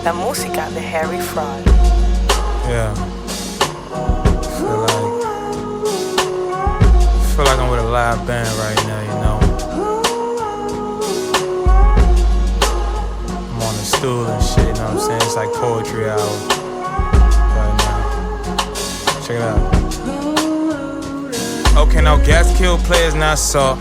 La música de Harry Fraud. Yeah. Feel like I'm with a live band right now, you know. I'm on the stool and shit, you know what I'm saying? It's like poetry hour right now. Check it out. Okay, now gas kill players, not salt.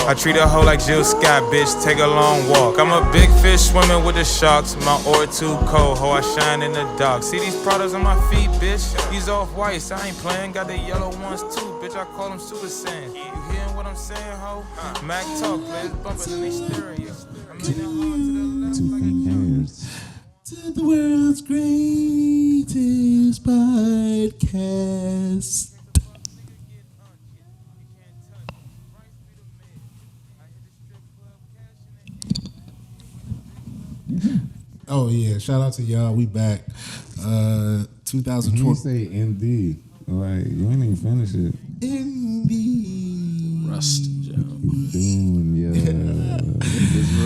I treat a hoe like Jill Scott, bitch, take a long walk. I'm a big fish swimming with the sharks. My ore too cold, ho, I shine in the dark. See these products on my feet, bitch? These off-whites, I ain't playing. Got the yellow ones too, bitch, I call them Super Saiyan. You hearing what I'm saying, ho? Mac talk, players bumping in they stereo. I'm leaning hard to the left like To the world's greatest podcast. Oh yeah, shout out to y'all. We back. 2020. You say ND. Like, you ain't even finish it. ND. Rust, Joe. Doing, yeah.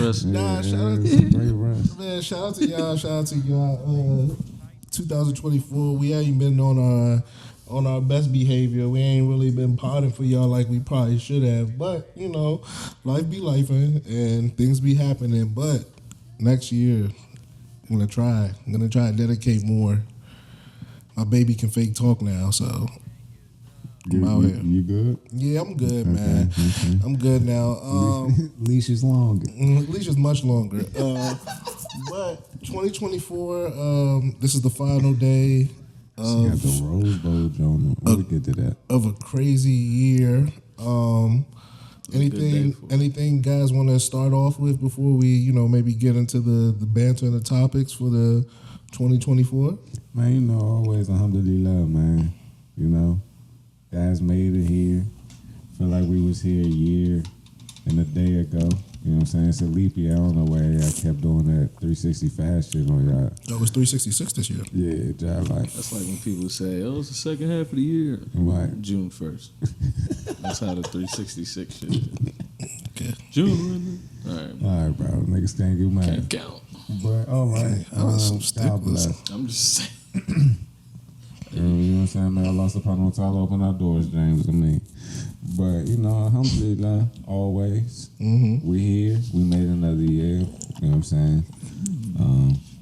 Rust. Nah, shout out Great rust. man, shout out to y'all. Shout out to y'all. 2024. We ain't been on our best behavior. We ain't really been potting for y'all like we probably should have. But you know, life be lifing and things be happening. But next year, I'm gonna try and dedicate more. My baby can fake talk now, so I'm out here. You good? Yeah, I'm good, man. Okay. I'm good now. Leash is longer. Leash is much longer. But 2024, this is the final day She got the Rose Bowl Jonah. We'll get to that. of a crazy year. Anything guys want to start off with before we, maybe get into the banter and the topics for the 2024? Man, always alhamdulillah, man. Guys made it here. Feel like we was here a year and a day ago. You know what I'm saying? It's a leap year. I don't know why I kept doing that 360 fast shit on y'all. That was 366 this year. Yeah, job like. That's like when people say, "Oh, it's the second half of the year." Right. June 1st. That's how the 366 shit is. Okay. June, really? All right, bro. Niggas can't do mine. Can't count. But all right. That was some God sticklers. bless. I'm just saying. You know what I'm saying, man? Allah subhanahu wa ta'ala open our doors, James, and me. But, alhamdulillah, always. Mm-hmm. We here. We made another year. You know what I'm saying?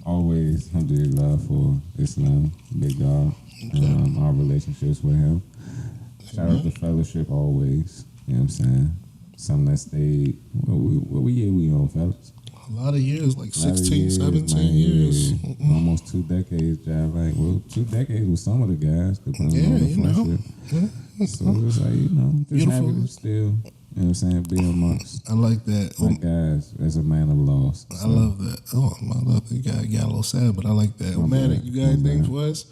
Always, alhamdulillah, for Islam, big God, and our relationships with him. Shout out to fellowship always. You know what I'm saying? Something that stayed. What year we on, fellas? A lot of years, like 16, years, 17 man, years. yeah. Almost 2 decades, Jav. Like, 2 decades with some of the guys, depending on the friendship. Yeah. So it's like, just Beautiful. happy to still, you know what I'm saying, be amongst I like that. my guys as a man of loss. I love that. Oh, I love that. You got a little sad, but I like that. Matic, you got anything for us?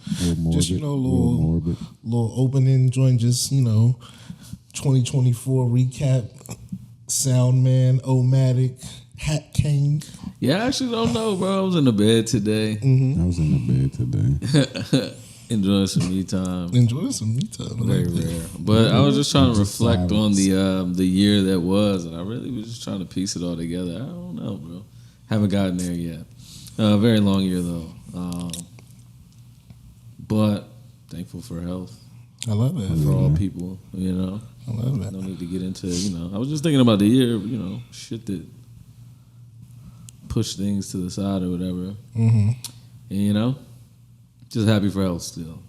Just, little opening joint, just, 2024 recap. Sound man, Omatic, Hat King. Yeah, I actually don't know, bro. I was in the bed today. I was in the bed today. Enjoying some me time. Enjoy some me time. Very rare. But I was just trying to reflect on the year that was, and I really was just trying to piece it all together. I don't know, bro. Haven't gotten there yet. Very long year, though. But thankful for health. I love that. For all people, I love that. No need to get into, I was just thinking about the year, shit that push things to the side or whatever. Mm-hmm. And, just happy for health still.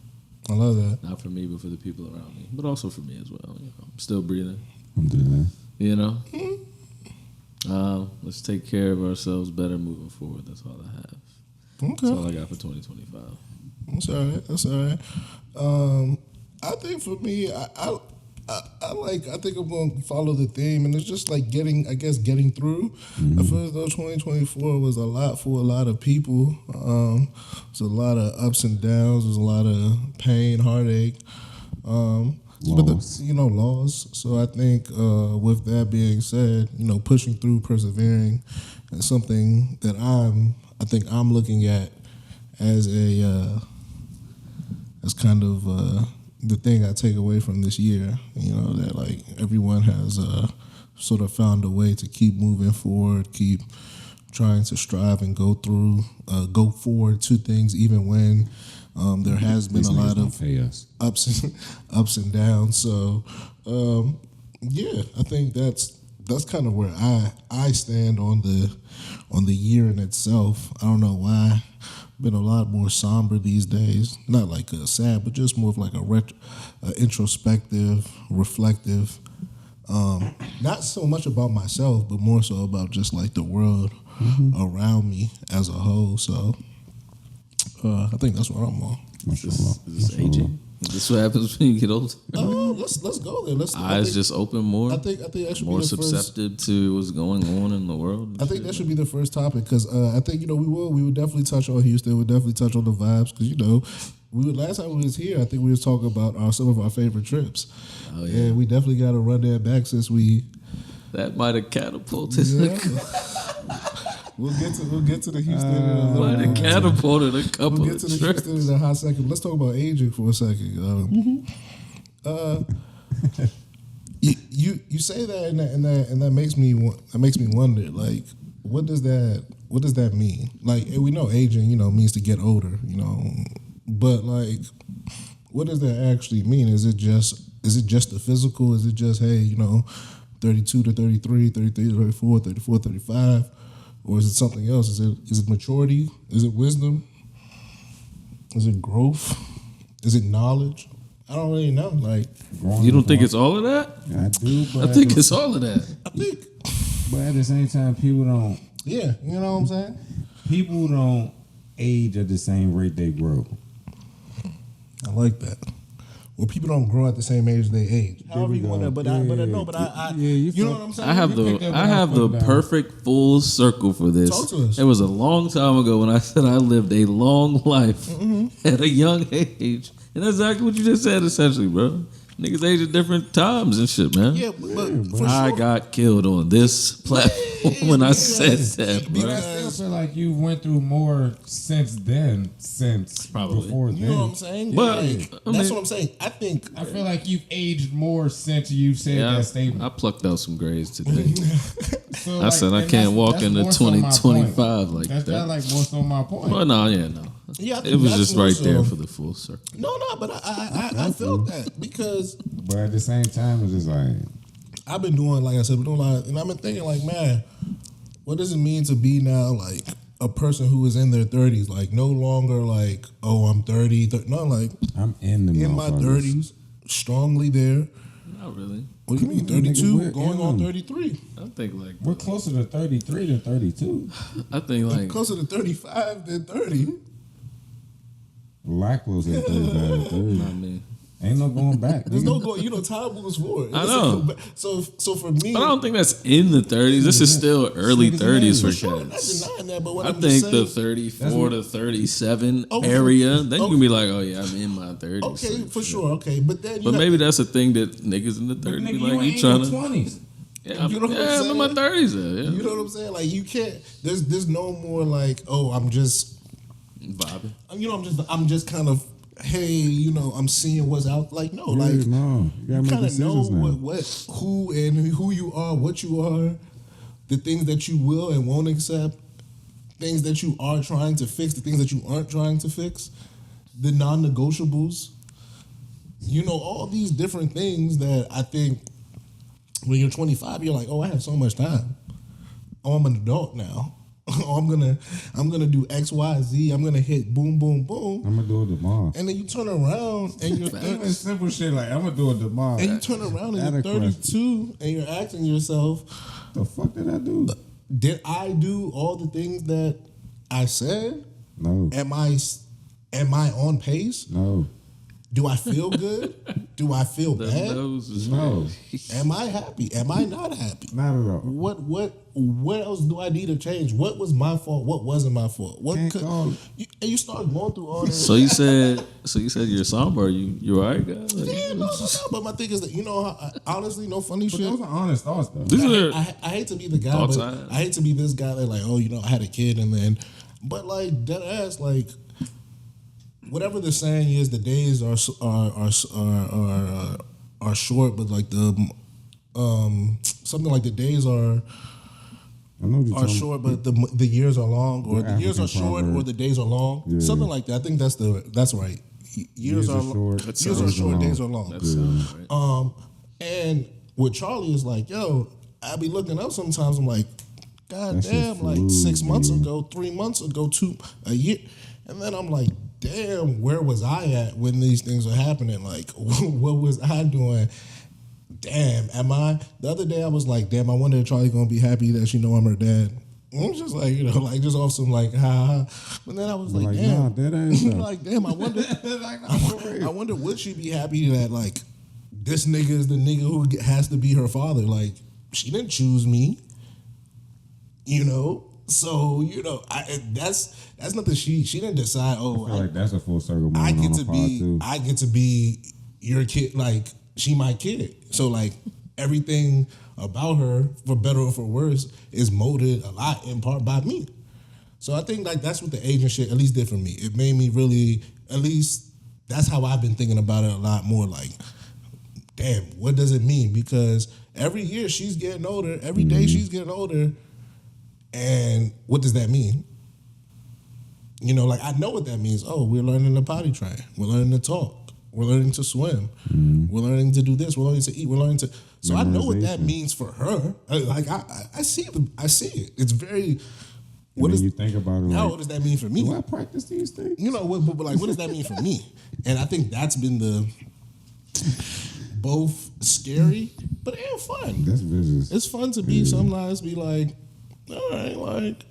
I love that. Not for me, but for the people around me. But also for me as well. I'm still breathing. Alhamdulillah. Let's take care of ourselves better moving forward. That's all I have. Okay. That's all I got for 2025. That's all right. I think for me, I think I'm going to follow the theme, and it's just like getting through. I feel as though 2024 was a lot for a lot of people. There's a lot of ups and downs. There's a lot of pain, heartache, Loss. Loss. So I think with that being said, pushing through, persevering, is something that I think I'm looking at as kind of the thing I take away from this year, that like everyone has sort of found a way to keep moving forward, keep trying to strive and go forward to things, even when there has been These a lot niggas of don't pay us. ups and downs. So yeah, I think that's kind of where I stand on the year in itself. I don't know why. Been a lot more somber these days. Not like sad, but just more of like a introspective, reflective. Not so much about myself, but more so about just like the world around me as a whole. So I think that's what I'm on. Is this aging? Is this what happens when you get older? Let's go there. Eyes just open more. I think that should more be the susceptible to what's going on in the world. I think that should be the first topic because I think we will definitely touch on Houston. We'll definitely touch on the vibes because last time we was here, I think we was talking about some of our favorite trips. Oh yeah, and we definitely got to run that back since we. That might have catapulted. Yeah. We'll get to the Houston in a little Might have catapulted a couple. We'll get to the Houston in a hot second. Let's talk about aging for a second. You say that and that makes me wonder, like, what does that mean? Like, we know aging, means to get older, but like, what does that actually mean? Is it just the physical? Is it just, hey, 32 to 33, 33 to 34, 34 to 35? Or is it something else? Is it maturity? Is it wisdom? Is it growth? Is it knowledge? I don't really know. Like, you don't think it's all of that? I do, but I think it's all of that. But at the same time, people don't. Yeah, you know what I'm saying? People don't age at the same rate they grow. I like that. Well, people don't grow at the same age they age. However you want to, but I you know what I'm saying? I have the perfect full circle for this. Talk to us. It was a long time ago when I said I lived a long life at a young age. And that's exactly what you just said, essentially, bro. Niggas age at different times and shit, man. Yeah, but for I sure. got killed on this platform when I said that, But bro. I still feel like you went through more since Probably. before then. You know what I'm saying? But, Like, I that's mean- what I'm saying. I feel like you've aged more since you said Yeah, that statement. I plucked out some grades today. So, I said I and can't walk that's into more so my 2025 like That's that. like more so my point. Well, no. Yeah, I think It was that's just more right so- there for the full circle. No, but I felt that because But at the same time, it's just like, I've been doing, like I said, a lot, and I've been thinking, like, man, what does it mean to be now, like, a person who is in their 30s? Like, no longer like, oh, I'm 30. No, like, I'm in my 30s, strongly there. Not really. What do you mean, Nigga, 32? we're Going in on them. 33. I think like We're closer to 33 than 32. I think like Closer to 35 than 30. A lot closer to 35 than 30. I mean, Ain't no going back. There's nigga. no going, time moves forward. I know. So for me, but I don't think that's in the 30s. This is still early 30s for sure, I'm not cats. denying that, but what I I'm think just the saying, 34 to 37 Okay. area, then you Okay. can be like, oh yeah, I'm in my 30s. okay, So, for sure, okay, but then you But maybe that's a thing that niggas in the 30s Nigga, be you like, ain't you trying in to. your 20s. Yeah, You know what I'm I'm in my saying? 30s. Yeah. You know what I'm saying? Like, you can't. There's no more like, oh, I'm just. Bobbing. I'm just kind of. Hey, I'm seeing what's out. Like, no, Yeah, like no. You gotta make kind of know decisions now. who you are, what you are, the things that you will and won't accept, things that you are trying to fix, the things that you aren't trying to fix, the non-negotiables. All these different things that I think when you're 25, you're like, oh, I have so much time. Oh, I'm an adult now. Oh, I'm gonna do X, Y, Z. I'm gonna hit boom, boom, boom. I'm gonna do it tomorrow. And then you turn around and you're Even simple shit like, I'm gonna do it tomorrow. and you turn around and Add you're a question. 32 and you're asking yourself, The fuck did I do? did I do all the things that I said? No. Am I on pace? No. Do I feel good? Do I feel The bad? nose is No. Am I happy? Am I not happy? Not at all. What else do I need to change? What was my fault? What wasn't my fault? What Can't could call it. and you start going through all this. So you said you're somber. You alright, guys? Like, Yeah, no. But my thing is that honestly, no funny But shit. those are honest thoughts, though. These are I hate to be the guy, Thoughts but I hate to be this guy that like, oh, I had a kid and then, but like dead ass, like whatever the saying is, the days are short, but like the something like the days are I know what you're are talking short, but the years are long, or The the years are African short, proverb. or the days are long. Yeah. Something like that. I think that's right. Years are short. Years are short. Days are long. That sounds right. And with Charlie is like, yo, I be looking up sometimes. I'm like, God That shit damn, like flew, 6 months man. ago, 3 months ago, a year, and then I'm like, damn, where was I at when these things were happening? Like, what was I doing? Damn, am I? The other day I was like, damn, I wonder if Charlie gonna be happy that she know I'm her dad. I'm just like, like just off some like, ha ha. But then I was like, damn, nah, that ain't though. like, damn, I wonder, I wonder would she be happy that like this nigga is the nigga who has to be her father? Like, she didn't choose me, So that's nothing. She didn't decide. Oh, I feel like that's a full circle moment I get on to the pod be too. I get to be your kid. Like, she my kid. So like everything about her, for better or for worse, is molded a lot in part by me. So I think like that's what the agent shit at least did for me. It made me really, at least that's how I've been thinking about it a lot more. Like, damn, what does it mean? Because every year she's getting older. Every day she's getting older. And what does that mean? Like I know what that means. Oh, we're learning to potty train. We're learning to talk. We're learning to swim. We're learning to do this. We're learning to eat. We're learning to. So I know what that means for her. Like I see it. It's very. What do you think about it? Now, what does that mean for me? Do I practice these things? What does that mean for me? And I think that's been the both scary, but and fun. That's vicious. It's fun to be sometimes be like, all right, like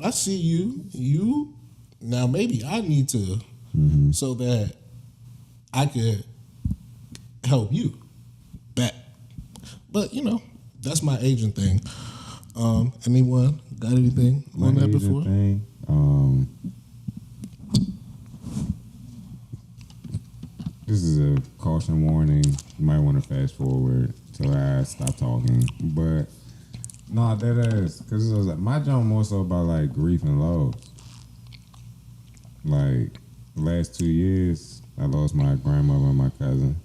I see you. You now maybe I need to so that I could help you back. But that's my agent thing. Anyone got anything on that before? Thing, this is a caution warning. You might want to fast forward till I stop talking. But no, that is because it was like my job more so about like grief and loss. Like the last 2 years, I lost my grandmother and my cousin.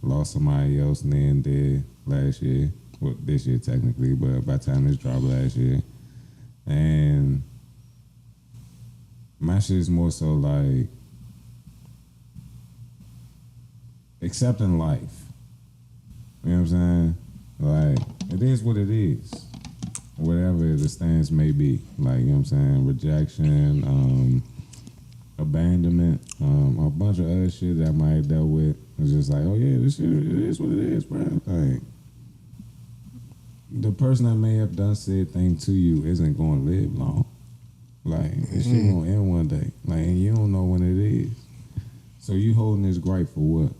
Lost somebody else and then last year. Well, this year technically, but by the time this dropped last year. And my shit is more so like accepting life. You know what I'm saying? Like, it is what it is. Whatever the stance may be. Like, you know what I'm saying? Rejection, abandonment, a bunch of other shit that I might have dealt with. It's just like, oh yeah, this shit, it is what it is, bro. Like, the person that may have done said thing to you isn't going to live long. Like, this shit going to end one day. Like, and you don't know when it is. So you holding this gripe for what?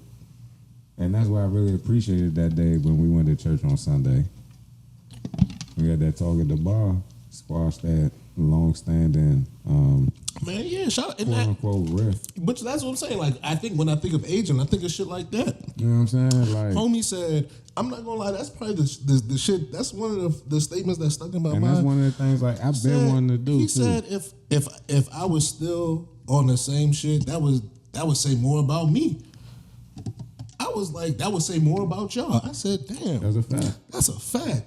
And that's why I really appreciated that day when we went to church on Sunday. We had that talk at the bar, squashed that long-standing Man, yeah, shout out. quote-unquote riff. But that's what I'm saying. Like, I think when I think of aging, I think of shit like that. You know what I'm saying? Like, Homie said, I'm not gonna lie, that's probably the shit. That's one of the statements that stuck in my and mind. that's one of the things like I've been wanting to do. He too. said if I was still on the same shit, that would say more about me. I was like, that would say more about y'all. I said, damn, That's a fact. That's a fact.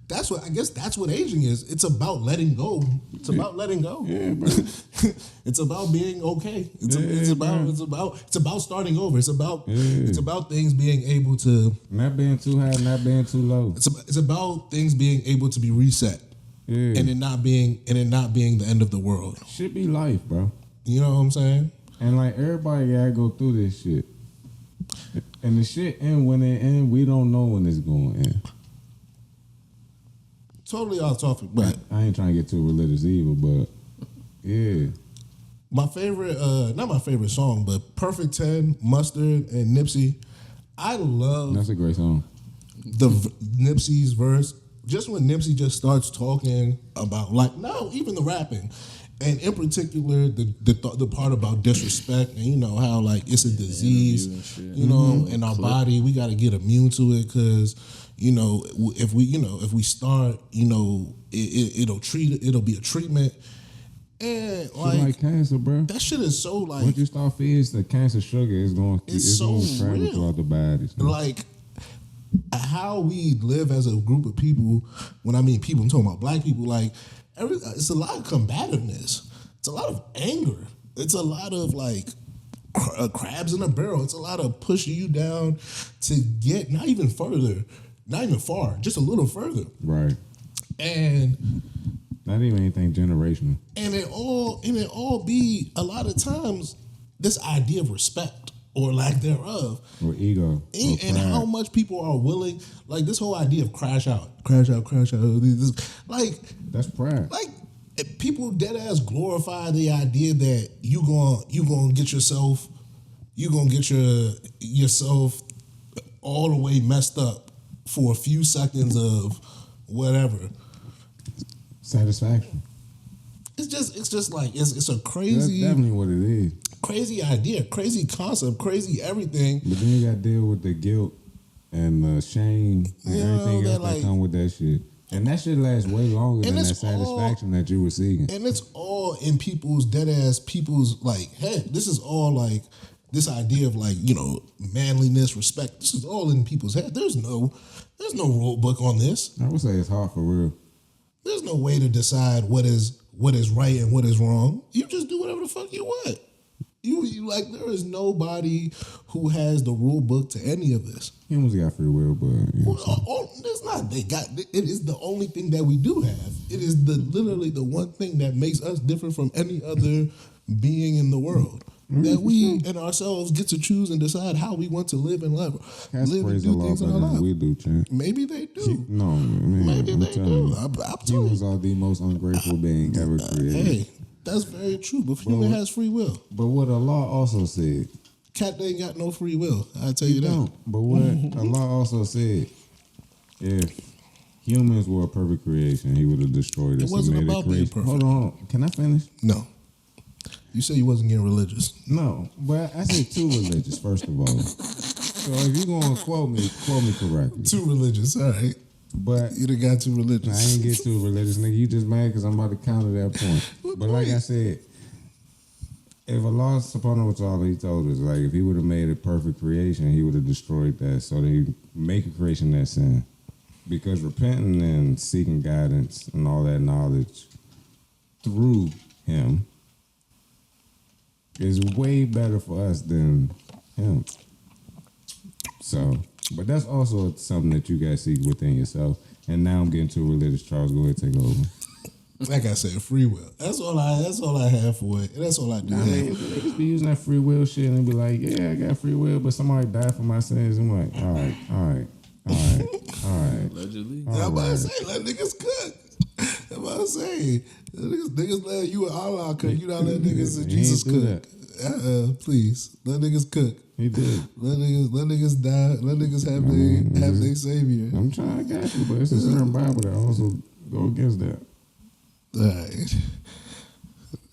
That's what I guess. That's what aging is. It's about letting go. It's about letting go. Yeah, bro. It's about being okay. It's about starting over. It's about things being able to Not being too high, not being too low. It's about things being able to be reset. Yeah. And it not being the end of the world. Should be life, bro. You know what I'm saying? And like everybody gotta go through this shit. And the shit end when it end, we don't know when it's going to end. Totally off topic, but I ain't trying to get too religious either, but yeah. my favorite, not my favorite song, but Perfect 10, Mustard, and Nipsey. I love That's a great song. Nipsey's verse. Just when Nipsey just starts talking about even the rapping, and in particular the part about disrespect and how like it's a disease, in our body, we got to get immune to it because if we start, it'll be a treatment. And like cancer, bro. that shit is so like Once you start feeding the cancer sugar, it's going It's so to travel real. throughout the body. So. like how we live as a group of people. When I mean people, I'm talking about black people. Like it's a lot of combativeness. It's a lot of anger. It's a lot of like crabs in a barrel. It's a lot of pushing you down to get not even further, not even far, just a little further. Right. And not even anything generational. And it all be a lot of times this idea of respect or lack thereof. Or ego. And how much people are willing, like this whole idea of crash out. Like that's pride. Like people dead ass glorify the idea that you gonna get yourself all the way messed up for a few seconds of whatever. Satisfaction. It's just like it's a crazy. That's definitely what it is. Crazy idea, crazy concept, crazy everything. But then you got to deal with the guilt and the shame and everything else that come with that shit. And that shit lasts way longer than that satisfaction that you were seeking. And it's all in people's dead ass people's like head. This is all like this idea of like, manliness, respect. This is all in people's head. There's no rule book on this. I would say it's hard for real. There's no way to decide what is right and what is wrong. You just do whatever the fuck you want. You like there is nobody who has the rule book to any of this. Humans got free will, but it's not. It is the only thing that we do have. It is literally the one thing that makes us different from any other being in the world. That we and ourselves get to choose and decide how we want to live and live and do things in our life. We do, champ. Maybe they do. No, man. Maybe they do. Humans are the most ungrateful being ever created. Hey, that's very true. But human has free will. But what Allah also said, cat ain't got no free will. I tell you that. Don't. But what Allah also said, if humans were a perfect creation, He would have destroyed us. It wasn't about being perfect. Hold on. Can I finish? No. You said you wasn't getting religious. No, but I said too religious, first of all. So if you're going to quote me correctly. Too religious, all right. But you done got too religious. I ain't get too religious, nigga. You just mad because I'm about to counter that point. But like I said, if Allah subhanahu wa ta'ala, He told us, like, if He would have made a perfect creation, He would have destroyed that. So He make a creation that sin. Because repenting and seeking guidance and all that knowledge through Him is way better for us than Him. So, but that's also something that you guys seek within yourself. And now I'm getting too religious. Charles, go ahead, take over. Like I said, free will. That's all I have for it. That's all I do. They just be using that free will shit and be like, yeah, I got free will, but somebody died for my sins. I'm like, all right. Allegedly. I'm about to say, let niggas cook. I'm about to say, niggas let you and Allah cook. You not let niggas and Jesus cook. Please, let niggas cook. He did. Let niggas die. Let niggas have their savior. I'm trying to get you, but it's a certain Bible that also go against that. All right.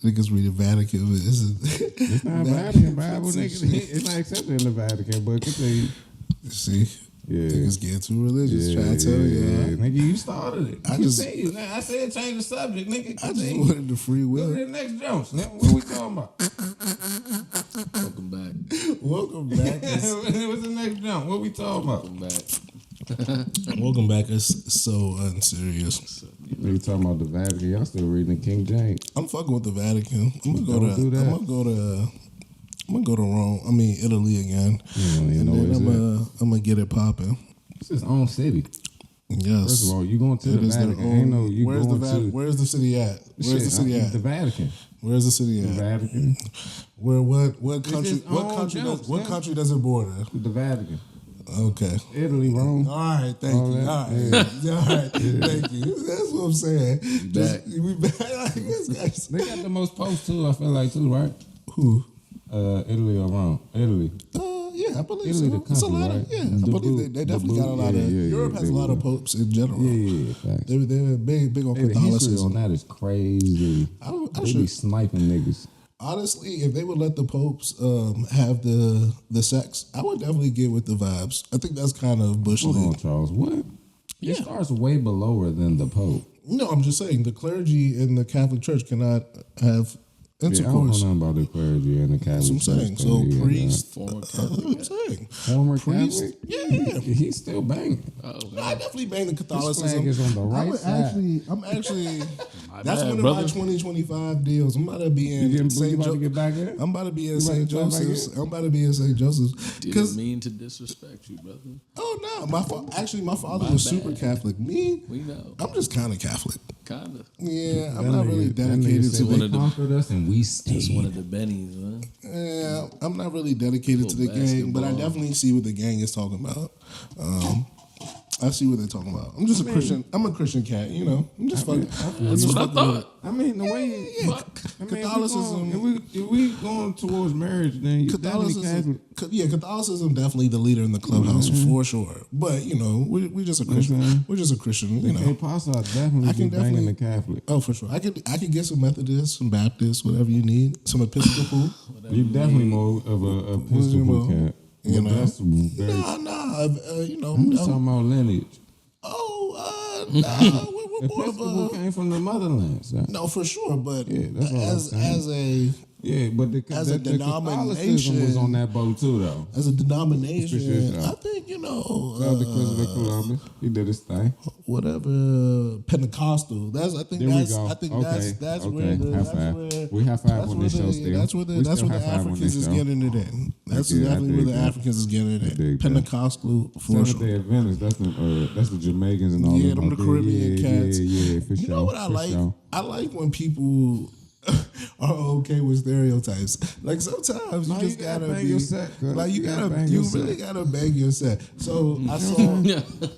Niggas read the Vatican. It's not Vatican Bible, nigga. It's not accepted in the Vatican, but continue. See? Yeah. Niggas get too religious. Trying to tell you. Nigga, you started it. I said change the subject, nigga. I just wanted the free will. Go to the next Jones. What we talking about? Welcome back. Welcome back. What's the next jump? What we talking about? Welcome back. Welcome back. It's so unserious. You talking about the Vatican? Y'all still reading King James? I'm fucking with the Vatican. I'm gonna go to Rome. I mean Italy again. And then I'm gonna get it popping. It's his own city. Yes. First of all, you going to the Vatican? Where's the city at? The Vatican. Where's the city at? The Vatican. Where what country? What country does it border? The Vatican. Okay. Italy, Rome. All right, thank you. All right, thank you. That's what I'm saying. We back. They got the most posts too. I feel like too, right? Who? Italy or Rome? Italy. Yeah, I believe Italy, so. The country, right? I believe they definitely got a lot of. Europe has a lot of popes in general. Yeah, facts. They're big on Catholicism. The history on that is crazy. They be sniping niggas. Honestly, if they would let the popes have the sex, I would definitely get with the vibes. I think that's kind of Bush. Hold on, Charles. What? Yeah. It starts way below than the Pope. No, I'm just saying the clergy in the Catholic Church cannot have I don't know intercourse. nothing about the clergy and the That's Catholic. what I'm saying. So thing, priest, Former that's Catholic. what I'm saying. Former Priest, Catholic? yeah. He's still banging. Oh, No, I definitely bang the His Catholicism. flag is on the right side. I'm actually. That's bad, one of brother. my 2025 deals. I'm about to be You in getting St. about to get back in? I'm about to be in You about St. to come back Joseph's. in? I'm about to be in St. Joseph's. Didn't mean to disrespect you, brother. Oh no, my father was super Catholic. Me, We know. I'm just kind of Catholic. Kinda. Yeah, I'm That not nigga- really that nigga dedicated said to one they of the- conquered us and we Just stayed. one of the Bennies, huh? Yeah, I'm not really dedicated to the Little gang, but I basketball. definitely see what the gang is talking about. I see what they're talking about. I'm just a Christian. I'm a Christian cat, you know. I'm just fucking. That's what I thought. I mean, the way Fuck. Catholicism- If we going towards marriage, then you definitely Catholicism, Catholic. Catholicism definitely the leader in the clubhouse for sure. But you know, we just a Christian. We're just a Christian, you The know. apostle definitely I can be banging definitely- the Catholic. Oh, for sure. I could get some Methodists, some Baptists, whatever you need. Some Episcopal. You're definitely more of a Episcopal cat. You But know. that's very. You know. I'm talking about lineage. We're more of Episcopal a. came from the motherland, sir. No, for sure, but Yeah, that's what I'm saying. as a Yeah, but the As a the Catholicism was on that boat too, though. as a denomination, Appreciate that. I think you know Shout out to Christopher Columbus. He did his thing. whatever Pentecostal. That's I think There that's we go. I think Okay. that's Okay. where the High that's five. where We high five that's on where this show the, still. that's where the We that's still where the high five on Africans this is show. getting it in. That's I exactly where dig the that. Africans is getting it I in. dig that. Pentecostal for Seventh sure. Day Adventists. That's the Jamaicans and all Yeah, them them the out there. Caribbean cats. Yeah, for You sure. know what I for like? sure. I like when people are okay with stereotypes. Like sometimes No, you just you gotta gotta bang be your set, cuz. like You gotta bang you your really set. gotta bang your set. So I saw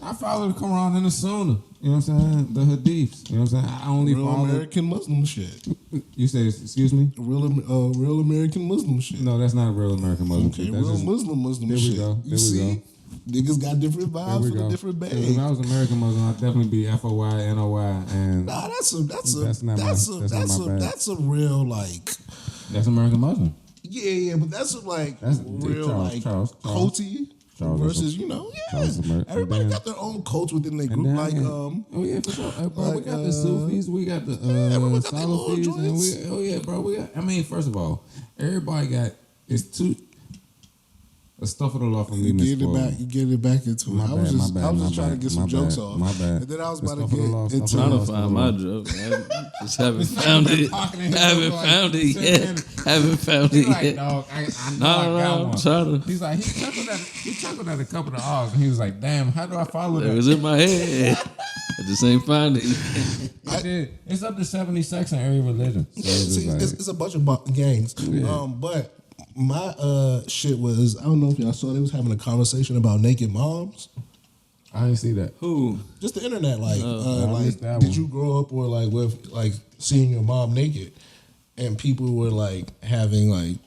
I follow the Quran and the Sunnah. You know what I'm saying? The Hadiths. You know what I'm saying? I only real follow. American Muslim shit. You say, excuse me? Real American Muslim shit. No, that's not real American Muslim. Okay, shit. That's real just, Muslim there we shit. go. You There we see? go. Niggas got different There vibes we for go. the different 'Cause bag. If I was American Muslim, I'd definitely be FOY, and Nah, that's a real like that's American Muslim. yeah, but that's like That's real Charles, like Charles. culty Charles versus is you know Charles is American. everybody And got their own cults within their And group then, like oh yeah, for sure. Bro, we like, got the Sufis, we got the everyone got their little Salafis, and joints. bro, we got. I mean, first of all, everybody got it's two. Stuff of the law from me, you Miss get it Florida. back, you get it back into it. My I was bad, just my I was bad, just trying to my get some bad, jokes off. my bad. And then I was The about to stuff of the get law, into stuff of Trying the to law. find my joke. I just haven't found it. Haven't found it yet. Haven't found it He's like, yet. dog, I know I No, got I'm one. trying to. He's like, he chuckled at a couple of R's, and he was like, damn, how do I follow It that? was in my head. I just ain't find it. I did. It's up to 70 sects in every religion. So it's just See, like, it's a bunch of gangs. Yeah. But my shit was I don't know if y'all saw they was having a conversation about naked moms. I didn't see that. Who? Just the internet, like, I missed that did one. you grow up or like with like seeing your mom naked, and people were like having like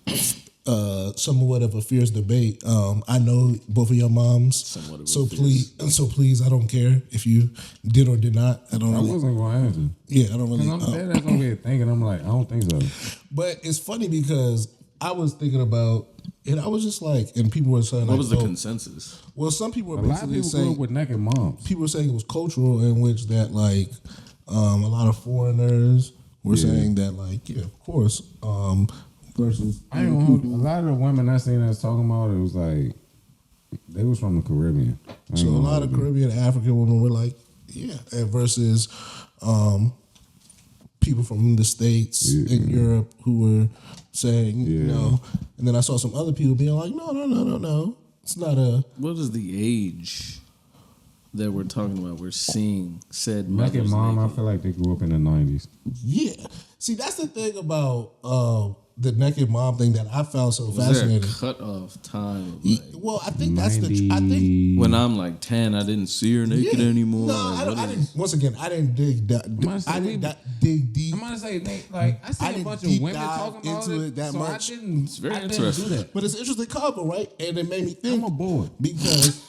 somewhat of a fierce debate. I know both of your moms, Somewhat of a so fierce. please, I don't care if you did or did not. I don't I really, wasn't going to answer. yeah, I don't really. Because I'm dead ass over here thinking, I'm like, I don't think so. But it's funny because I was thinking about, and I was just like, and people were saying, What like, was the oh, consensus? well, some people were A lot of basically people grew saying up with naked moms. people were saying it was cultural, in which that like a lot of foreigners were Yeah. saying that like yeah, of course, versus I ain't gonna hold you. A lot of the women I seen that's talking about it was like they was from the Caribbean. I ain't so a gonna lot hold of you. Caribbean African women were like yeah, and versus people from the States and Europe who were saying no, and then I saw some other people being like no, it's not a. What is the age that we're talking about? We're seeing said Naked mothers mom, I naked. feel like they grew up in the 90s. Yeah. See, that's the thing about the naked mom thing that I found so Was there a fascinating. cutoff time? Of like, Well, I think that's the. I think 90. when I'm like 10, I didn't see her naked yeah. anymore. No, Like, I, don't, what I is- didn't. Once again, I didn't dig that. gonna say I didn't we- dig deep. I'm gonna say, like, I seen I a didn't bunch of deep women dive talking about into it that so much. I didn't, It's very I didn't interesting. do that. But it's an interesting cover, right? And it made me think. I'm a boy. because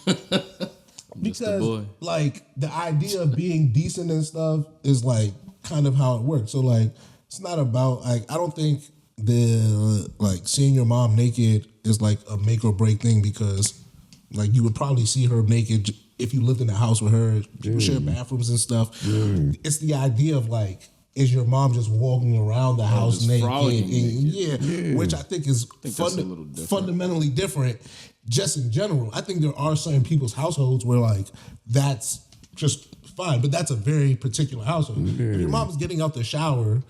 Just a boy. like the idea of being decent and stuff is like kind of how it works. So like it's not about like I don't think the like seeing your mom naked is like a make or break thing because like you would probably see her naked if you lived in a house with her. People share bathrooms and stuff. It's the idea of like is your mom just walking around the house just naked. frolicking Yeah, which I think is that's a little different. fundamentally different just in general. I think there are certain people's households where like that's just fine, but that's a very particular household. If your mom's getting out the shower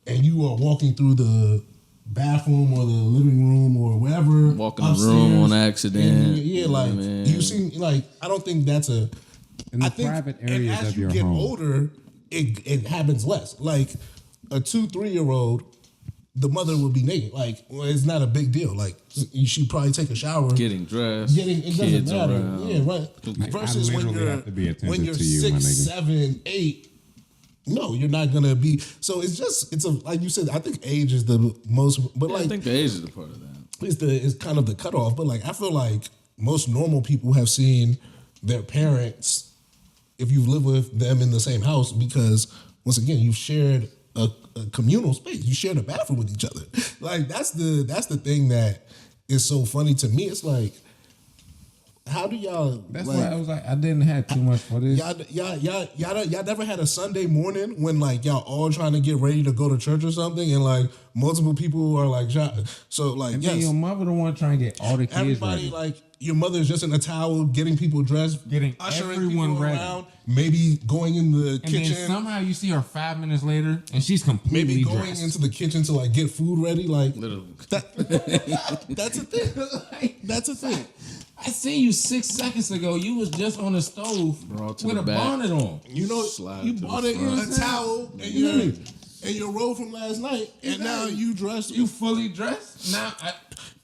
and you are walking through the bathroom or the living room or wherever, walking the room on accident. and you seem like I don't think that's a. In the I think, private and areas as of you your get home. older, it happens less. Like a 2-3-year-old, the mother will be naked. Like it's not a big deal. Like you should probably take a shower, Getting dressed, it doesn't kids matter. around. Yeah, right. Versus I when literally you're have to be attentive when you're to you, my 6, nigga. 7, 8. No, you're not gonna be. So it's a like you said. I think age is the most. But Yeah, like I think the age is the part of that. it's kind of the cutoff. But like I feel like most normal people have seen their parents if you've lived with them in the same house because once again you've shared a communal space. You shared a bathroom with each other. Like that's the thing that is so funny to me. It's like how do y'all? That's like, why I was like, I didn't have too much for this. Y'all never had a Sunday morning when like y'all all trying to get ready to go to church or something, and like multiple people are like, so like And then yes, your mother the one trying to get all the kids everybody ready. like your mother's just in a towel, getting people dressed, Getting ushering everyone people ready. around, maybe going in the And kitchen, then somehow you see her 5 minutes later and she's completely maybe going dressed. into the kitchen to like get food ready. Like Literally. that's a thing. That's a thing. I seen you 6 seconds ago. You was just on the stove Brought to with the a back. bonnet on. You know, Slide you to the bought it in front. a towel and your robe from last night, and now you dressed. You fully dressed? Now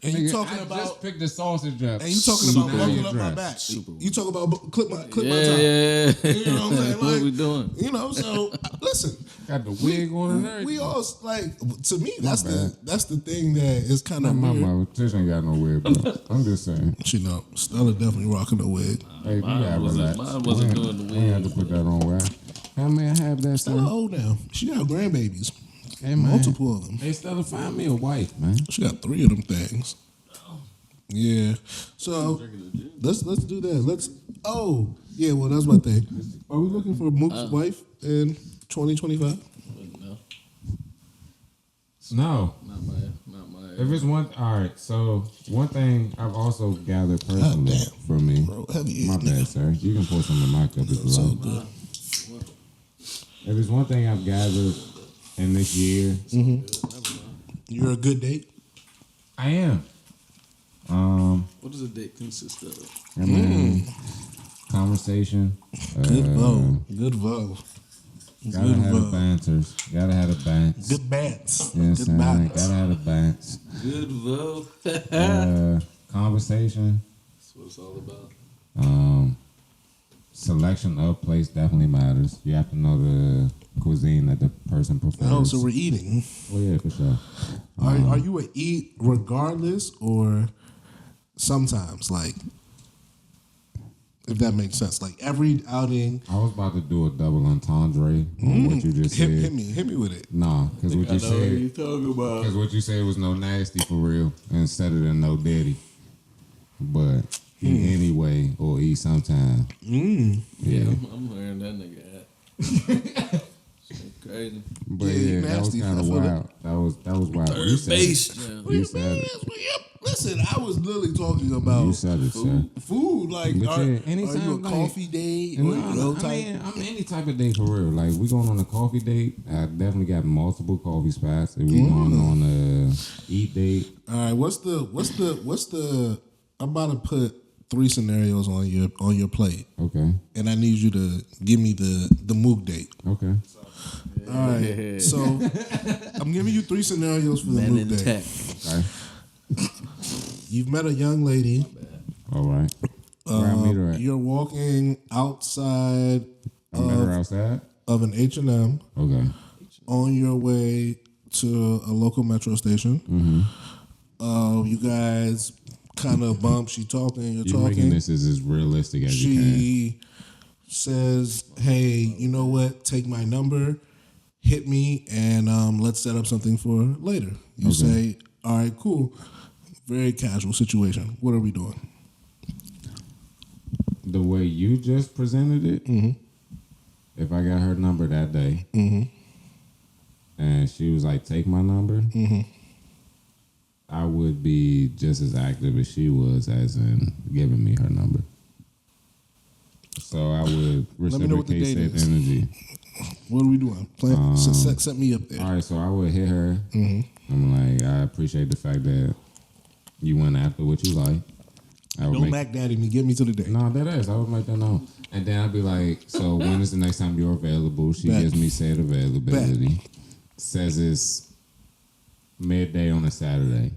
and you nigga, talking I about just picked the sausage up. and you talking Now about buckle you up my dressed. back. Super You talking about clip my top. Yeah. You know what I'm saying? What Like, we doing? You know, so listen. Got the wig on and everything. We all like to me. That's bad. the thing that is kind of My weird. mama, Tish ain't got no wig, bro. I'm just saying. You know, Stella definitely rocking the wig. Hey, you Mine gotta wasn't- relax. mine wasn't We doing the We had to wig. put that on wax. How may I have that, Stella son? old now. She got grandbabies. Hey, man. Multiple of them. Hey, Stella, find me a wife, man. She got 3 of them things. Yeah. So let's do that. Well, that's my thing. Are we looking for Mook's wife in 2025? No, No. not my. If it's one, all right. So one thing I've also gathered personally damn. from me. Bro, heavy. My bad, sir. You can pour some of my cup as So well. good. If it's one thing I've gathered in this year, You're a good date. I am. What does a date consist of? I mean, conversation. Good vow. Good vow. Gotta Good have the vow. banters. Gotta have the bants. Good bats. You know what Good I'm saying? bats. Gotta have the bants. Good vote. Conversation. That's what it's all about. Selection of place definitely matters. You have to know the cuisine that the person prefers. Oh, so we're eating. Oh yeah, for sure. Are you a eat regardless or sometimes? Like, if that makes sense. Like every outing. I was about to do a double entendre on what you just said. Hit me with it. Nah, because what you said, talking about. because what you said was no nasty for real instead of the no daddy. But eat anyway or eat sometime. Yeah. I'm wearing that nigga hat. Shit crazy. But Yeah, yeah, you that was nasty. kind I of feel wild. That was wild. You Third said base. it. Yeah. You said it. Yep. Listen, I was literally talking about You said it, sir. food. Like, But are, yeah, are anytime, you a like- coffee date? Or, No, I type? mean, I'm any type of date for real. Like, we going on a coffee date. I definitely got multiple coffee spots. If we going on a eat date, All right, what's the? I'm about to put 3 scenarios on your plate, okay, and I need you to give me the mook date. okay. All right, so I'm giving you 3 scenarios for the Man mook in date. tech. Okay. You've met a young lady. All right. Where I meet her at? You're walking outside I met her outside. of an H&M Okay. on your way to a local metro station. You guys kind of bump. She talking. You're You're making talking. this as realistic as you can. She says, "Hey, you know what? Take my number, hit me, and let's set up something for later." You say, "All right, cool." Very casual situation. What are we doing? The way you just presented it, if I got her number that day, and she was like, take my number, I would be just as active as she was, as in giving me her number. So I would Let me know what the reciprocate date said is. energy. What are we doing? Set me up there. All right, so I would hit her. I'm like, I appreciate the fact that you went after what you like. I would Don't Mac Daddy me. Get me to the date. No, that is. I would make that known. And then I'd be like, so when is the next time you're available? She Bet. gives me said availability. Says it's midday on a Saturday.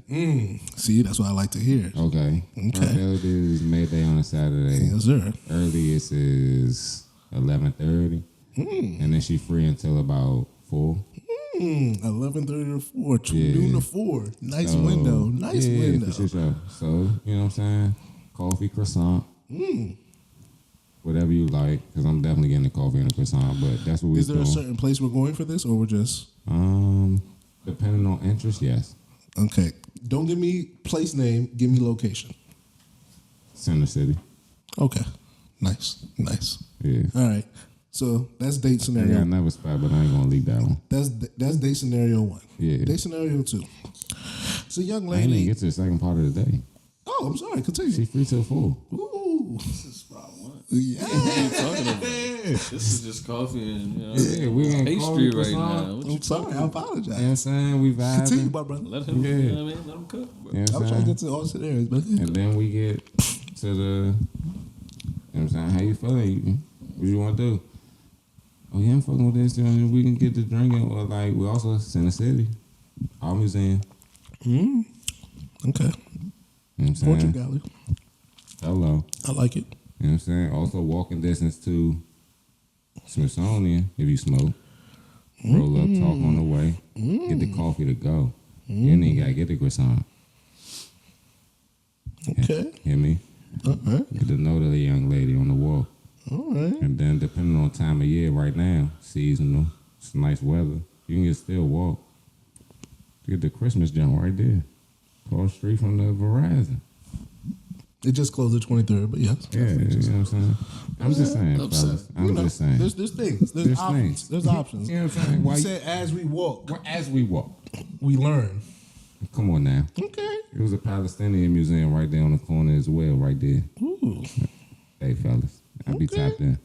See, that's what I like to hear. Okay. Her availability is midday on a Saturday. Yes, sir. Earliest is 11:30. And then she free until about 4. 11:30 to 4. Yeah. Noon to 4. Nice So, window. Nice window. For sure. So, you know what I'm saying? Coffee, croissant. Whatever you like, because I'm definitely getting a coffee and a croissant, but that's what we're Is there doing. a certain place we're going for this, or we're just... Depending on interest, yes. Okay. Don't give me place name. Give me location. Center City. Okay. Nice. Yeah. All right. So that's date I got scenario. another spot, but I ain't gonna leak that one. That's date scenario 1. Yeah. Date scenario 2. It's a young I ain't even lady. get to the second part of the day. Oh, I'm sorry. Continue. She free till 4. Ooh. This is spot one. Yeah. Talking about. This is just coffee and Yeah, we ain't pastry coffee, right croissant. now. What you I'm sorry. I You know what apologize. I'm saying? We vibing. Continue, my brother. let him? Yeah. You know what I mean, let him cook. Bro. You know I'm what I'm trying to saying? get to all scenarios, but And then we get to the, you know what I'm saying? How you feeling? What you want to do? Oh, yeah, I'm fucking with this. You know, we can get to drinking. Or like, we also Center City. Our museum. okay. You know what I'm saying? Portrait Gallery. Hello. I like it. You know what I'm saying? Also walking distance to Smithsonian if you smoke. Roll up, talk on the way. Get the coffee to go. You ain't even gotta get the croissant. Okay. Hear me? All right. Get to know the young lady on the walk. All right. And then depending on time of year right now, seasonal, it's nice weather, you can still walk. Get the Christmas jump right there. Cross the street from the Verizon. It just closed the 23rd, but yes. Yeah, you know what I'm saying? I'm just saying, Upset. fellas. I'm just saying. There's things. There's options. things. There's options. You know what I'm saying? We said as we walk, As we walk. we learn. Come on now. Okay. It was a Palestinian museum right there on the corner as well, right there. Ooh. Hey, fellas, I be Okay. tapped in.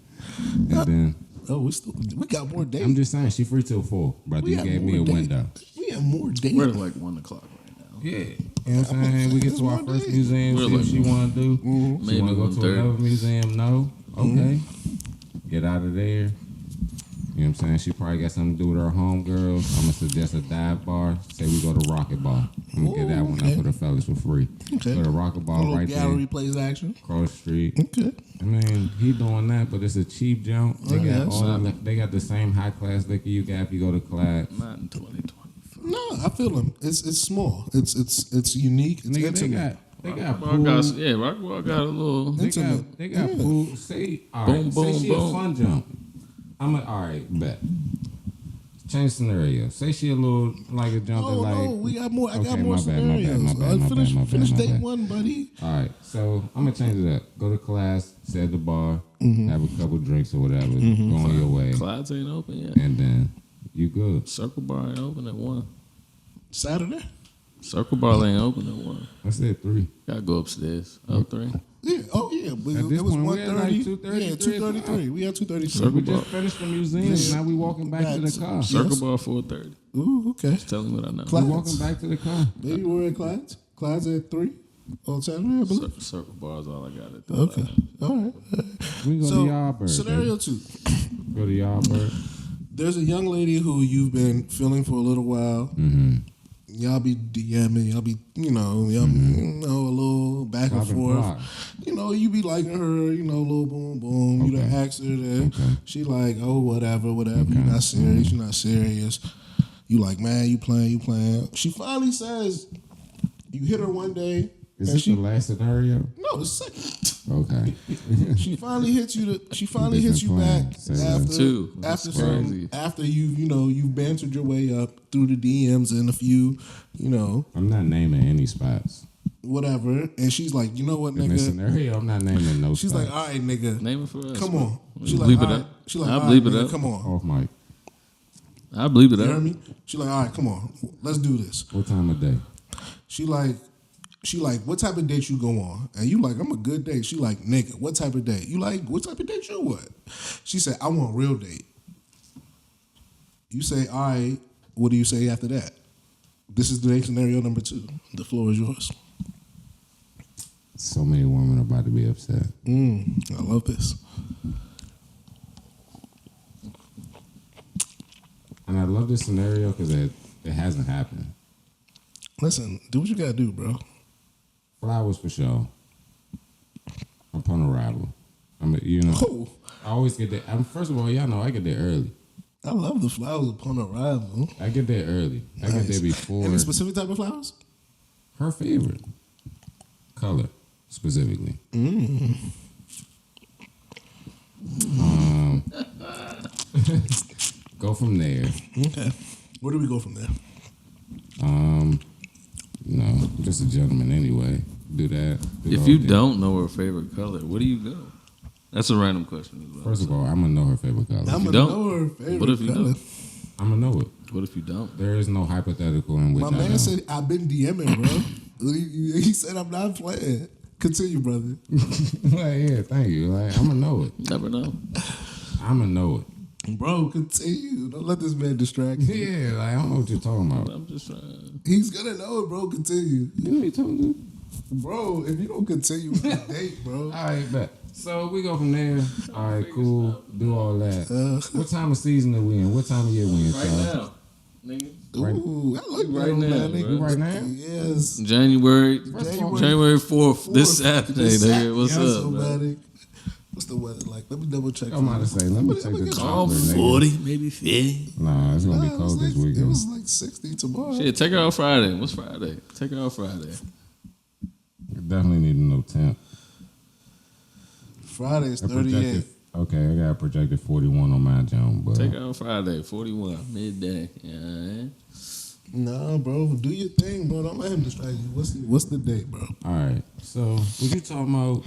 And then, Oh, we got more days. I'm just saying, she free till 4, brother. We You have gave me more a days. window. We have more days. We're at like 1 o'clock right now. Yeah. You know what I'm saying? We get to our That's first one day. museum, We're see what like- she want to do. She Maybe want to go to 1:30. another museum? No? Okay. Get out of there. You know what I'm saying? She probably got something to do with her homegirls. I'm going to suggest a dive bar. Say we go to Rocket Bar. I'm going to get that one okay. up for the fellas for free. Okay. Go to Rocket A Bar little right gallery there. plays action. Across the street. Okay. I mean, he doing that, but it's a cheap jump. They Oh, got yes. all the, they got the same high class liquor you got if you go to Clyde. Not in 2024. No, I feel them. It's small. It's unique. It's Nigga, intimate. they got Rock pool. Bar got a little. They got Intimate. they got Yeah. pool. Say all right. Boom, Say boom, she boom. a fun jump. I'm all right. Bet. Change scenario. Say she a little like a jump. Oh that like. no, we got more. I got Okay, more my bad, my bad, scenarios. my bad, my Finish bad, my bad, finish my date bad. 1, buddy. All right. So I'm gonna change it up. Go to class. Sit at the bar. Have a couple drinks or whatever. Go on your way, Clyde's ain't open yet. and then you good. Circle Bar ain't open at 1. Saturday. Circle Bar ain't open at 1. I said 3. Gotta go upstairs. Up 3. Yeah. Oh yeah. But At it this was point, we had 1:30. like 2:30, Yeah, 2:33. We had 2:33. Circle We Bar. just finished the museum. Now we walking back to the car. Circle Yes. Bar 4:30. Ooh, okay. Tell me what I know. We Clyde. walking back to the car. Maybe we're at Clyde's. Clyde's at 3 on Saturday, I believe. Circle Bar is all I got at. Okay. All right. We go to So Yardbird. scenario 2. Go to Yardbird. There's a young lady who you've been feeling for a little while. Mm-hmm. Y'all be DMing, y'all be, you know, a little back and Popping forth. block. You know, you be liking her, you know, little boom, boom. You done Okay. asked her that. Okay. She like, oh, whatever. You're Okay. not serious. You're not serious. You like, man, you playing. She finally says, you hit her one day. Is and this she, the last scenario? no, the second. Okay. She finally hits you. She finally Bitch hits you been back playing. Say after Two. after That's some crazy. after you've bantered your way up through the DMs and a few, I'm not naming any spots. whatever. And she's like, you know what, In this nigga? scenario, I'm not naming no She's spots. like, all right, nigga, Name it for us. come bro. on. We'll She like, bleep all it right. up. She like, I'll all right, bleep it nigga, up. come on. Off mic. I believe it. You heard me? She like, all right, come on, let's do this. What time of day? She like, what type of date you go on? And you like, I'm a good date. She like, nigga, what type of date? You like, what type of date you want? She said, I want a real date. You say, all right, what do you say after that? This is the date scenario number 2. The floor is yours. So many women are about to be upset. I love this. And I love this scenario because it hasn't happened. Listen, do what you gotta do, bro. Flowers for sure. Upon arrival. I mean, you know, Oh, I always get there. First of all, y'all know I get there early. I love the flowers upon arrival. I get there early. I get there before. Any specific type of flowers? Her favorite color, specifically. Go from there. Okay. Where do we go from there? You know, just a gentleman anyway. Do that. If you don't know her favorite color, where do you go? That's a random question as well. First of all, I'm gonna know her favorite color. I'm you gonna don't? know her favorite What if you color. don't? I'm gonna know it. What if you don't? There is no hypothetical in which My I man don't. said I've been DMing, bro. He said I'm not playing. Continue, brother. Like, yeah, thank you. Like, I'm gonna know it. Never know. I'm gonna know it. Bro, continue. Don't let this man distract you. Yeah, like I don't know what you're talking about. I'm just trying. He's gonna know it, bro. Continue. You know what you're talking about? Bro, if you don't continue with the date, bro. All right, bet. So we go from there. All right, cool. Do all that. What time of season are we in? What time of year we in, Right Charles? now, nigga. Ooh, I like Right that, now, man. bro. nigga. Right now? Yes. January January 4th, this Saturday, nigga. What's Yes, up, bro? Somatic. What's the weather like? Let me double check. I'm about to say, let me take the Oh, chocolate, nigga. 40, maybe 50. Nah, it's gonna be It was cold this like- It weekend. was like 60 tomorrow. Shit, take her out Friday. What's Friday? Take her out Friday. You definitely need to know temp. Friday is A 38. projected, okay, I got a projected 41 on my jump, but Take her out Friday, 41, midday. Yeah. Nah, bro. Do your thing, bro. Don't let him distract you. What's the date, bro? all right. So what you talking about,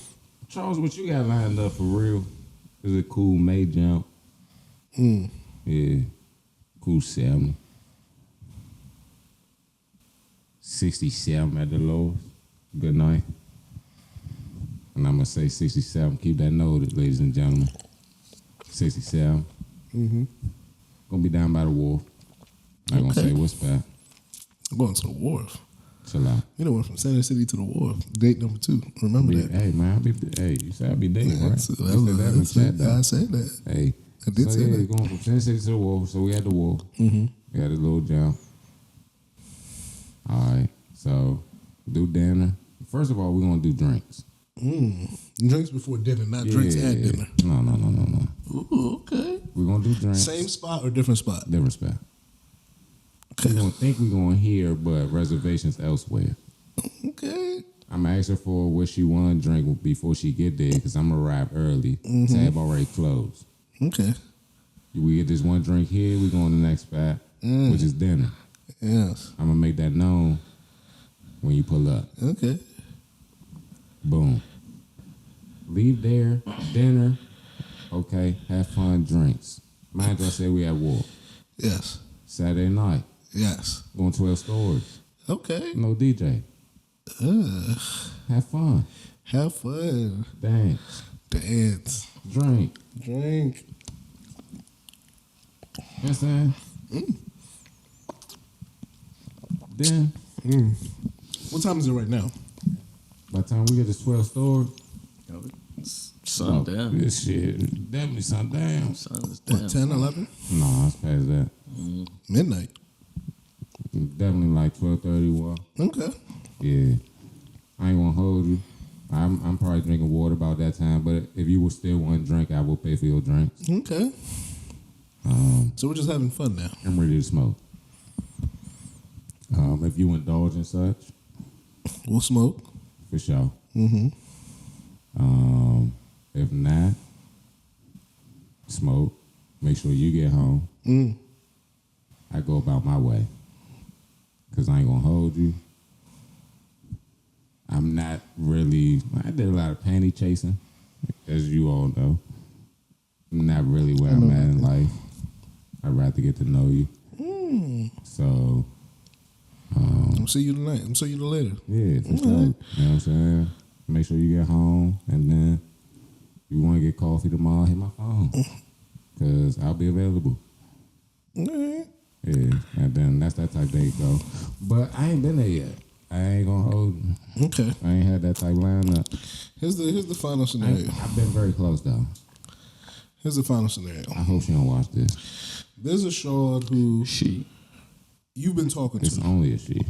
Charles? What you got lined up for real? Is it cool May jump? Yeah, cool 7. 67 at the lowest. Good night. And I'm gonna say 67. Keep that noted, ladies and gentlemen. 67. Gonna be down by the wharf. Not gonna say what spot. I'm going to the wharf. Chill out. You know, went from Center City to the wharf. Date number 2. Remember that? Hey man, you said I'll be dating, right? That's- You said that in the chat, though. I said that. Hey, I did so say yeah, that. going from Sin City to the wharf. So we had the wharf. We had a little jump. All right, so do dinner. First of all, we're gonna do drinks. Drinks before dinner, not drinks at dinner. No. Ooh, okay. We're gonna do drinks. Same spot or different spot? Different spot. Okay. We're gonna think we're going here, but reservations elsewhere. Okay. I'm asking for what she want to drink before she get there, because I'm gonna arrive early. Tab already closed. Okay. We get this one drink here, we go on the next spot, which is dinner. Yes. I'm gonna make that known when you pull up. Okay. Boom. Leave there, dinner. Okay, have fun, drinks. Mind you, I said we at war. Yes. Saturday night, Yes. going 12 stores. Okay. No DJ. Have fun. Have fun. Dance. Dance. Drink. Drink. You know what I'm saying? Then, What time is it right now? by the time we get to 12 stores, Sundown. this shit, definitely sundown. Sun is What, down. 10, 11? No, it's past that. Midnight. Definitely like 12:31. Okay. Yeah. I ain't gonna hold you. I'm probably drinking water about that time, but if you would still want to drink, I will pay for your drinks. Okay. So we're just having fun now. I'm ready to smoke. If you indulge in such, We'll smoke. for sure. If not, smoke. Make sure you get home. I go about my way. Because I ain't going to hold you. I'm not really, I did a lot of panty chasing, as you all know. I'm not really where I'm at in life. I'd rather get to know you. So, I'm see you tonight. I'm see you later. yeah, for sure. You know what I'm saying? Make sure you get home, and then if you want to get coffee tomorrow, hit my phone. Because I'll be available. Alright. Yeah, and then that's that type date, though. But I ain't been there yet. I ain't gonna hold you. Okay. I ain't had that type lineup. Here's the final scenario. I've been very close, though. Here's the final scenario. I hope she don't watch this. There's a Sean who She. you've been talking It's to. only a she.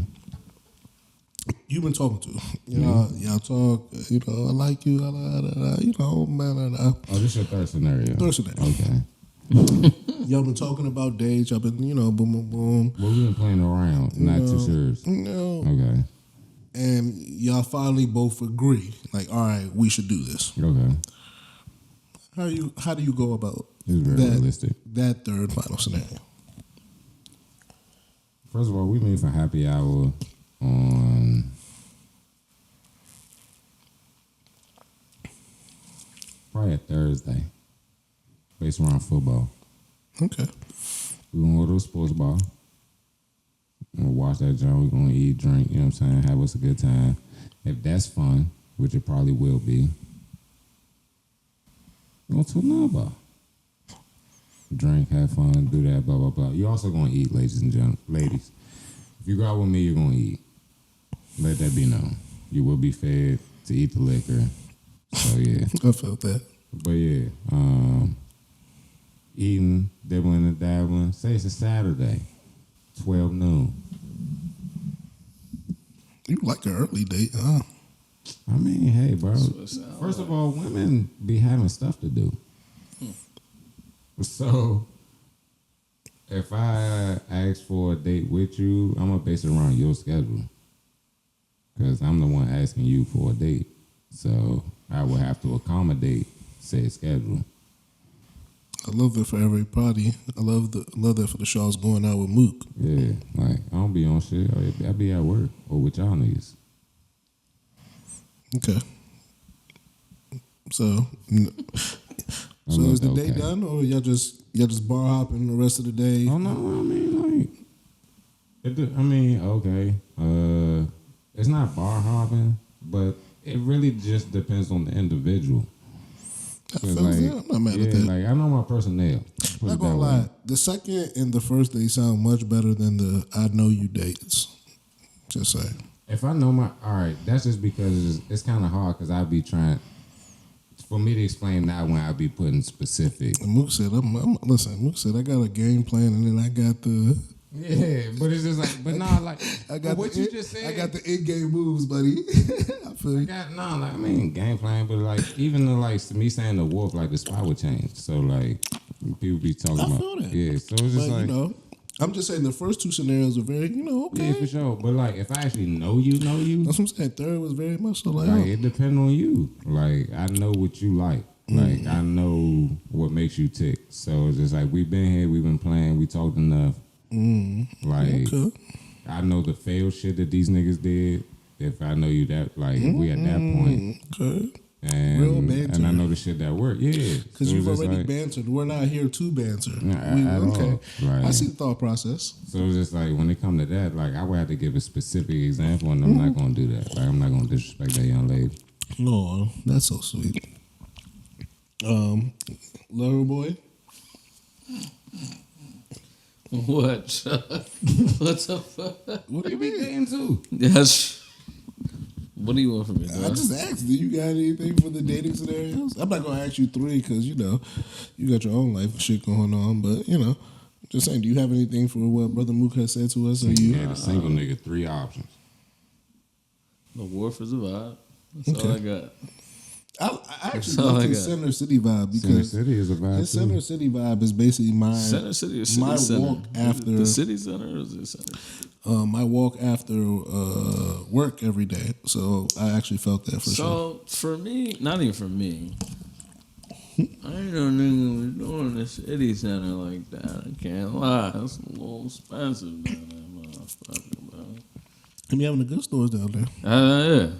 You've been talking to. You know, y'all talk. You know, I like you. You know, man. Oh, this your third scenario. Third scenario. Okay. Y'all been talking about dates. Y'all been, you know, boom, boom, boom. Well, we been playing around, not too serious. You know, Okay. and y'all finally both agree. Like, all right, we should do this. Okay. How do you go about It's very realistic. that third final scenario? First of all, we meet for happy hour on probably a Thursday, based around football. Okay. We're gonna go to a sports bar. We're gonna watch that joint. We're gonna eat, drink, you know what I'm saying? Have us a good time. If that's fun, which it probably will be, go to another bar. Drink, have fun, do that, blah, blah, blah. You're also gonna eat, ladies and gentlemen. Ladies, if you go out with me, you're gonna eat. Let that be known. You will be fed to eat the liquor. So yeah. I felt that. But yeah, eating, dibbling and dabbling. Say it's a Saturday, 12 noon. You like an early date, huh? I mean, hey, bro. First First of all, women be having stuff to do. So, if I ask for a date with you, I'm going to base it around your schedule. Because I'm the one asking you for a date. So, I will have to accommodate said schedule. I love that for everybody. I love that for the shows going out with Mook. Yeah, like, I don't be on shit. I be at work or with y'all niggas. Okay. So is the date done, or y'all just bar hopping the rest of the day? Oh no, I mean okay. It's not bar hopping, but it really just depends on the individual. I feel that. I'm not mad at that. Like I know my personnel. Not gonna lie, the second and the first date sound much better than the I know you dates. Just saying. If I know all right, that's just because it's kind of hard because I'd be trying. For me to explain that one, I'd be putting specific. And Mook said, listen, Mook said, I got a game plan and then I got the... Yeah, but it's just like, but nah, like, I got what you just said. I got the in-game moves, buddy. I feel you. I mean, game plan, but like, even the, like, me saying the wolf, like, the spot would change. So, like, people be talking about. feel that. Yeah, so it's just But, like. you know, I'm just saying the first two scenarios are very, okay. Yeah, for sure. But, like, if I actually know you, That's what I'm saying. Third was very much so like, like, it depends on you. Like, I know what you like. Like, I know what makes you tick. So, it's just like, we've been here, we've been playing, we talked enough. Like, okay. I know the failed shit that these niggas did. If I know you that, like, we at that point. Okay. And, Real banter. and I know the shit that worked. Yeah. Because So you've it's just already like, bantered. We're not here to banter. At all. Right. I see the thought process. So it's just like, when it come to that, like, I would have to give a specific example, and I'm not going to do that. Like, I'm not going to disrespect that young lady. No, that's so sweet. Lover boy. What? What's up? What do you Be mean? dating too. Yes. What do you want from me, I dog? just asked, do you got anything for the dating scenarios? I'm not gonna ask you three because you got your own life and shit going on. But just saying, do you have anything for what Brother Mook has said to us? Or you? Gave a single nigga 3 options. The Wharf is a vibe. That's all I got. I actually all love I his got. Center City vibe Center because City is a vibe his too. Center City vibe is basically my Center City or City my Center? walk after The city center or is it center? my walk after work every day. So I actually felt that for sure. So for me, not even for me, I ain't no nigga was doing the city center like that. I can't lie. It's a little expensive down there, motherfucker, bro. And be having the good stores down there. Yeah.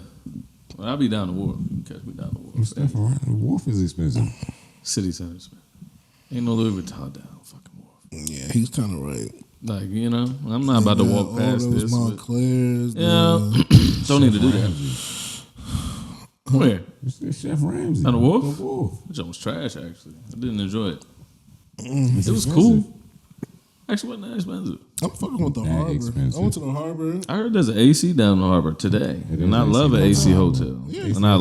Well, I'll be down the wharf. You can catch me down the wharf. What's that for? Wolf is expensive. City centers, man. Ain't no Louis Vuitton down fucking wharf. Yeah, he's kind of right. Like, you know, I'm not about to walk past all this. Those Montclairs. Yeah, don't need to do that. Where? It's Chef Ramsay. On the Wolf? The Wolf. That joint was trash, actually. I didn't enjoy it. It was cool. Actually, wasn't that expensive. I'm fucking with the harbor. Expensive. I went to the harbor. I heard there's an AC down the harbor today, and I love an AC hotel. Yeah. And I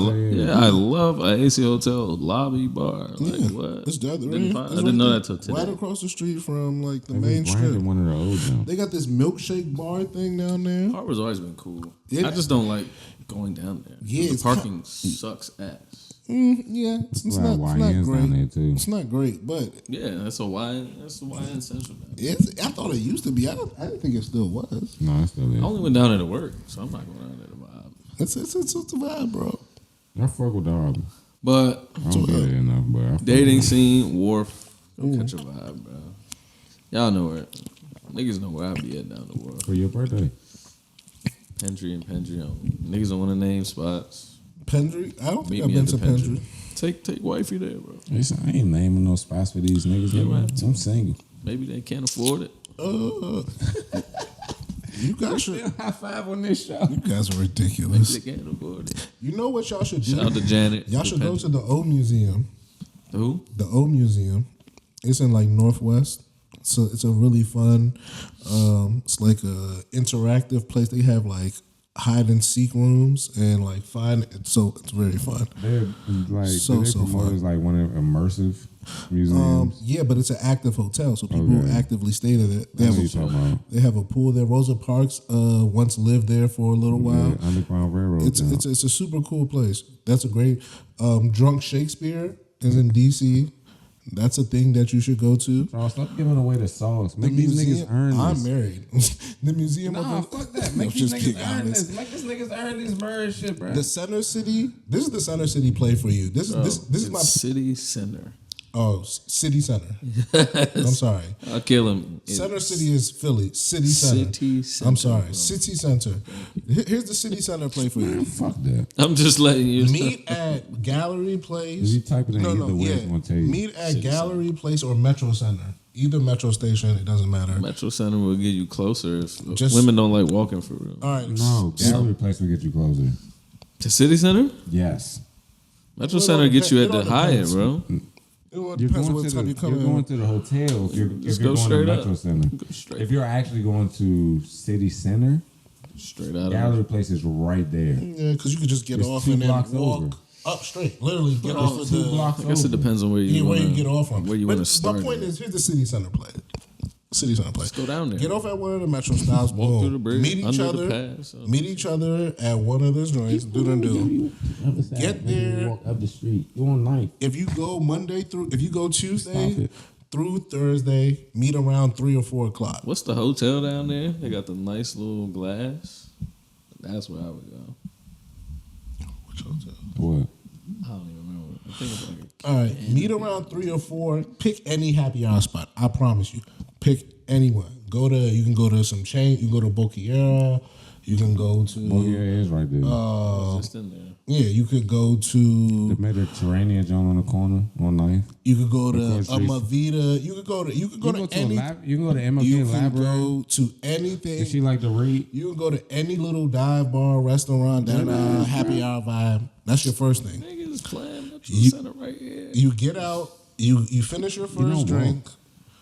love an AC hotel lobby bar. Like what? It's down the I didn't know that till today. Right across the street from like the They main just branded strip. one of the old jumps. They got this milkshake bar thing down there. Harbor's always been cool. Yeah. I just don't like going down there. Yeah, the it's parking sucks ass. Yeah, it's A lot of not YNs down there great. too. It's not great, but Yeah, that's the YN Central. Now. I thought it used to be. I didn't think it still was. No, it's still I is. only went down there to work, so I'm not going down there to vibe. It's a vibe, bro. I fuck with the harbor. But I don't get it enough, but I fuck dating with it. scene, Wharf, go catch a vibe, bro. Y'all know where. Niggas know where I be at down the Wharf. For your birthday. Pendry and Pendry. Niggas don't want to name spots. Pendry? I don't Meet think I've me been at to the Pendry. Take wifey there, bro. Listen, I ain't naming no spots for these niggas. Yeah, nigga. right. I'm single. Maybe they can't afford it. You guys should. High five on this show. You guys are Maybe ridiculous. they can't afford it. You know what y'all should do? Shout out to Janet. Y'all should go to the O Museum. Who? The O Museum. It's in like Northwest. So it's a really fun. It's like a interactive place. They have like hide and seek rooms and like so it's very fun. They're like So promote fun. as like one of immersive museums. Yeah, but it's an active hotel, so people Okay. actively stay there. I know what you're talking about. They have a pool there. Rosa Parks once lived there for a little while. Yeah, Underground Railroad. It's jump. it's a super cool place. That's a great. Drunk Shakespeare is in DC. That's a thing that you should go to. Charles, stop giving away the sauce. The Make these museum. niggas earn this. I'm married. The museum. Nah, of fuck that. No, Make these just niggas kidding, earn honest. this. Make these niggas earn this marriage shit, bro. The Center City. This is the Center City play for you. This is my City Center. City Center. I'm sorry. I'll kill him. Center City is Philly. City Center. City Center, I'm sorry. bro. City Center. Here's the City Center play for Man, you. fuck that. I'm just letting you know. Meet at Gallery Place. If you type it in either way, it's gonna tell you. Meet at Gallery Place or Metro Center. Either Metro Station, it doesn't matter. Metro Center will get you closer if Just- women don't like walking for real. All right. No, Gallery Place will get you closer. To City Center? Yes. Metro It Center all gets you at depends- the it all Hyatt, depends. bro. It all You're depends on going, what to time the, you come you're in. going to the hotel if you're, Just if you're go going to straight Metro up. Center. Go straight. If you're actually going to City Center, Straight out Gallery of Place is right there. Yeah, because you could just get It's off 2 and then blocks walk over. up straight. Literally get off of 2 the. blocks I guess it over. depends on where you Yeah, where wanna, you get off from. Where you But want to start. My point at. is, here's the City Center play. City Center play. Let's go down there. Get off at one of the Metro stops. Walk boom. through the bridge, Meet each under other. the pass. Meet each other at one of those joints. Do. Get there. Walk up the street. You on 9th. If you go if you go Stop Tuesday it. through Thursday, meet around 3 or 4 o'clock. What's the hotel down there? They got the nice little glass. That's where I would go. Which hotel? What? I don't even remember. I think it's like All right, meet around 3 or 4. Pick any happy hour spot. I promise you. Pick anyone. You can go to some chain. You can go to Boquiera. You can go to. Oh, yeah, it is right there. just in there. Yeah, you could go to. the Mediterranean joint on the corner on 9th. You could go to Of course, Amavita. You could go to. You can go to any. you can go to MLB You can Library. go to anything. If she like to read, You can go to any little dive bar, restaurant, that happy hour vibe. That's your first thing. Niggas playing Metro You- Center right here. You get out. You finish your first don't drink.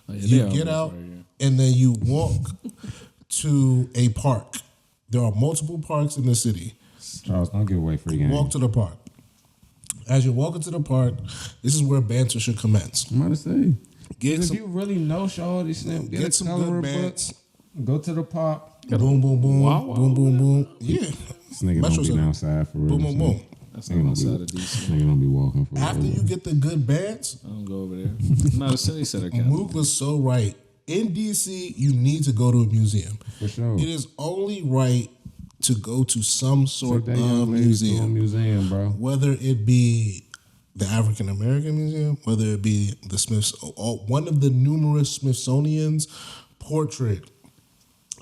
Oh, yeah, You they get almost out, right here. and then you walk to a park. There are multiple parks in the city. Charles, don't give away free game. Walk to the park. As you're walking to the park, this is where banter should commence. I'm about to say. Get If some, you really know Shawty Slim, get get a some coloring good book. bands. Go to the park. Boom, boom, boom, Wow, wow. boom, boom, boom. Yeah. This nigga Metro don't be Center. outside for real. Boom, boom, boom. That's Nigga not don't outside be- of DC. Nigga don't be walking for After real. you get the good bands, I don't go over there. I'm not a City Center cat. Mook was so right. In DC, you need to go to a museum. For sure. It is only right to go to some sort Take that young of lady to a museum. museum, bro. Whether it be the African American Museum, whether it be the one of the numerous Smithsonian's portrait.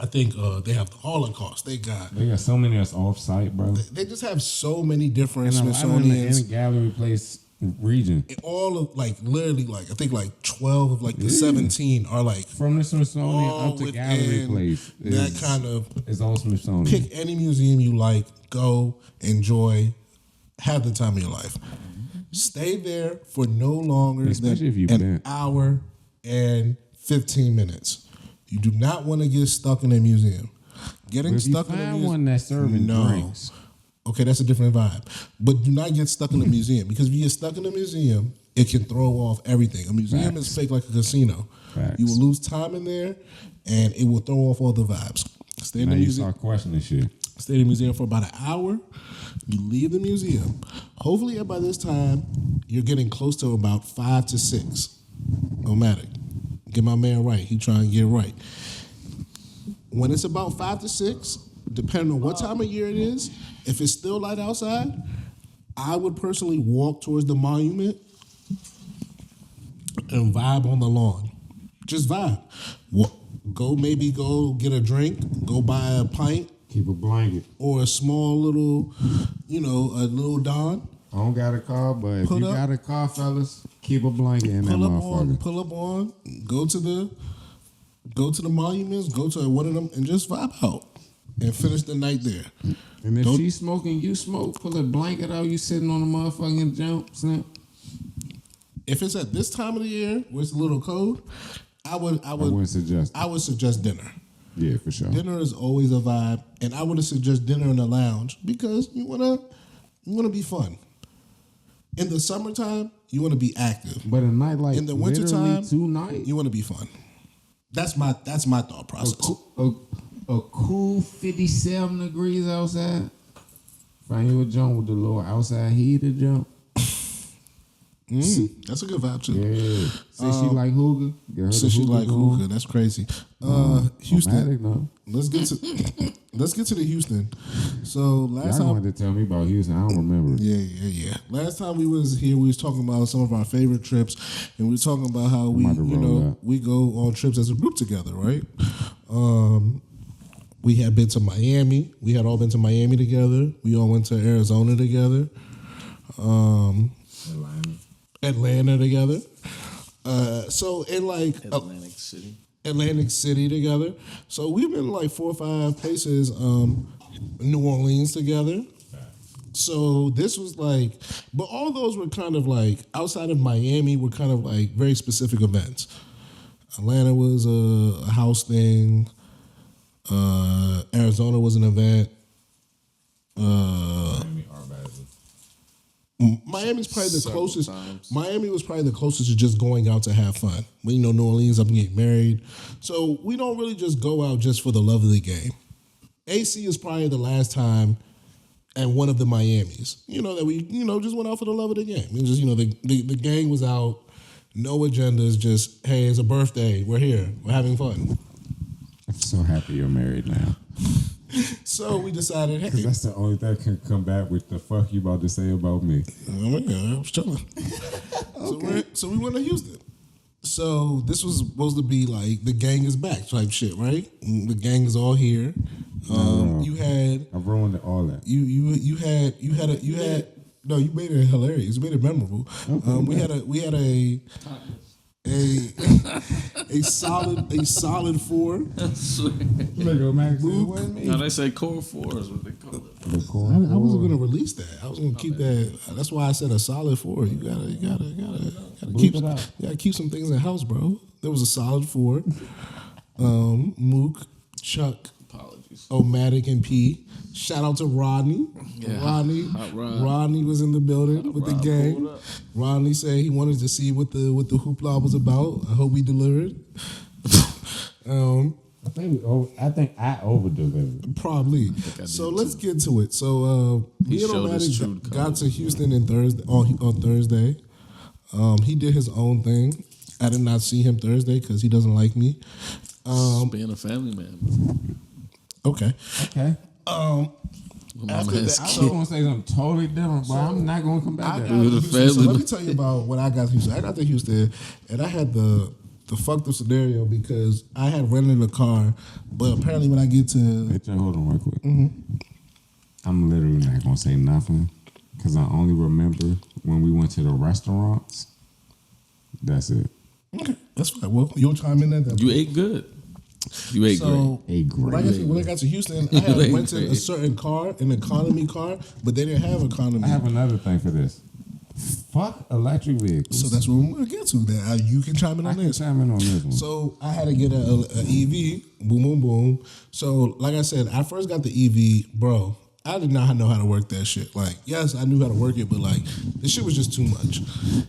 I think they have the Holocaust. They got. They got so many that's off site, bro. They just have so many different And a lot of them in Smithsonian's. gallery place region. All of like literally like I think like 12 of like the 17 are like From the Smithsonian all up to Gallery within Place. that kind of. It's all Smithsonian. Pick any museum you like, go, enjoy, have the time of your life. Stay there for no longer Especially if than you've an been. hour and 15 minutes. You do not want to get stuck in a museum. Getting stuck in a museum. One that's serving drinks. Okay, that's a different vibe. But do not get stuck in a museum because if you get stuck in a museum, it can throw off everything. A museum is fake like a casino. Facts. You will lose time in there, and it will throw off all the vibes. Stay in Now the you museum. start questioning shit. Stay in the museum for about an hour. You leave the museum. Hopefully, by this time, you're getting close to about 5 to 6. Omatic. Get my man right. He trying to get right. When it's about 5 to 6, depending on what time of year it is, if it's still light outside, I would personally walk towards the monument and vibe on the lawn. Just vibe. Go get a drink. Go buy a pint. Keep a blanket. Or a small little, a little Don. I don't got a car, but if you got a car, fellas, keep a blanket in that motherfucker. Pull up on. Go to the monuments. Go to one of them and just vibe out and finish the night there. And if she's smoking, you smoke. Pull a blanket out. You sitting on the motherfucking jump. Snap. If it's at this time of the year where it's a little cold, I would suggest dinner. Yeah, for sure. Dinner is always a vibe, and I would suggest dinner in the lounge because you wanna be fun. In the summertime, you want to be active. But a night like in the wintertime, 2 nights, you want to be fun. That's my thought process. A cool 57 degrees outside. Find you a jump with the little outside heater jump. That's a good vibe too. Yeah. Say she like hookah. Say she like hookah. That's crazy. Houston. No. Let's get to the Houston. So last time wanted to tell me about Houston. I don't remember. Yeah. Last time we was here, we was talking about some of our favorite trips, and we were talking about how we go on trips as a group together, right? We had been to Miami. We had all been to Miami together. We all went to Arizona together. Atlanta together. So in like Atlantic City together. So we've been like 4 or 5 places. New Orleans together. So this was like, but all those were kind of like outside of Miami were kind of like very specific events. Atlanta was a house thing. Arizona was an event. Miami's probably the closest. Miami was probably the closest to just going out to have fun. But New Orleans, I'm getting married. So we don't really just go out just for the love of the game. AC is probably the last time and one of the Miamis. That we, just went out for the love of the game. It just, the gang was out, no agendas, just, hey, it's a birthday. We're here. We're having fun. I'm so happy you're married now. So we decided, hey. Because that's the only thing that can come back with the fuck you about to say about me. Oh my God, I was chilling. Okay. So we went to Houston. So this was supposed to be like the gang is back type shit, right? The gang is all here. You had. I ruined all that. You made it hilarious. You made it memorable. Okay, we had a solid 4. No, they say core 4 is what they call it. I wasn't gonna release that. I was gonna keep that. That's why I said a solid 4. You gotta keep some things in house, bro. There was a solid 4. Mook, Chuck, apologies, Omatic, and P. Shout out to Rodney. Yeah, Rodney was in the building with the gang. Rodney said he wanted to see what the hoopla was about. I hope we delivered. I think I over delivered. Probably. So let's get to it. So me and Omatic got to Houston on Thursday. He did his own thing. I did not see him Thursday because he doesn't like me. Being a family man. Okay. After that, I was going to say something totally different, but I'm not going to come back to that. So let me tell you about when I got to Houston. I got to Houston, and I had the fucked up scenario because I had rented a car, but apparently when I get to... Hold on real quick. Mm-hmm. I'm literally not going to say nothing because I only remember when we went to the restaurants, that's it. Okay, that's fine. Well, you'll chime in at that. You ate good. You ate great. Ate great. When I got to Houston, I had rented a certain car, an economy car, but they didn't have economy. I have another thing for this. Fuck electric vehicles. So that's what we're gonna get to. That you can chime in on this. Chime in on this one. So I had to get a EV. Boom, boom, boom. So like I said, I first got the EV, bro. I did not know how to work that shit. Like, yes, I knew how to work it, but like, this shit was just too much.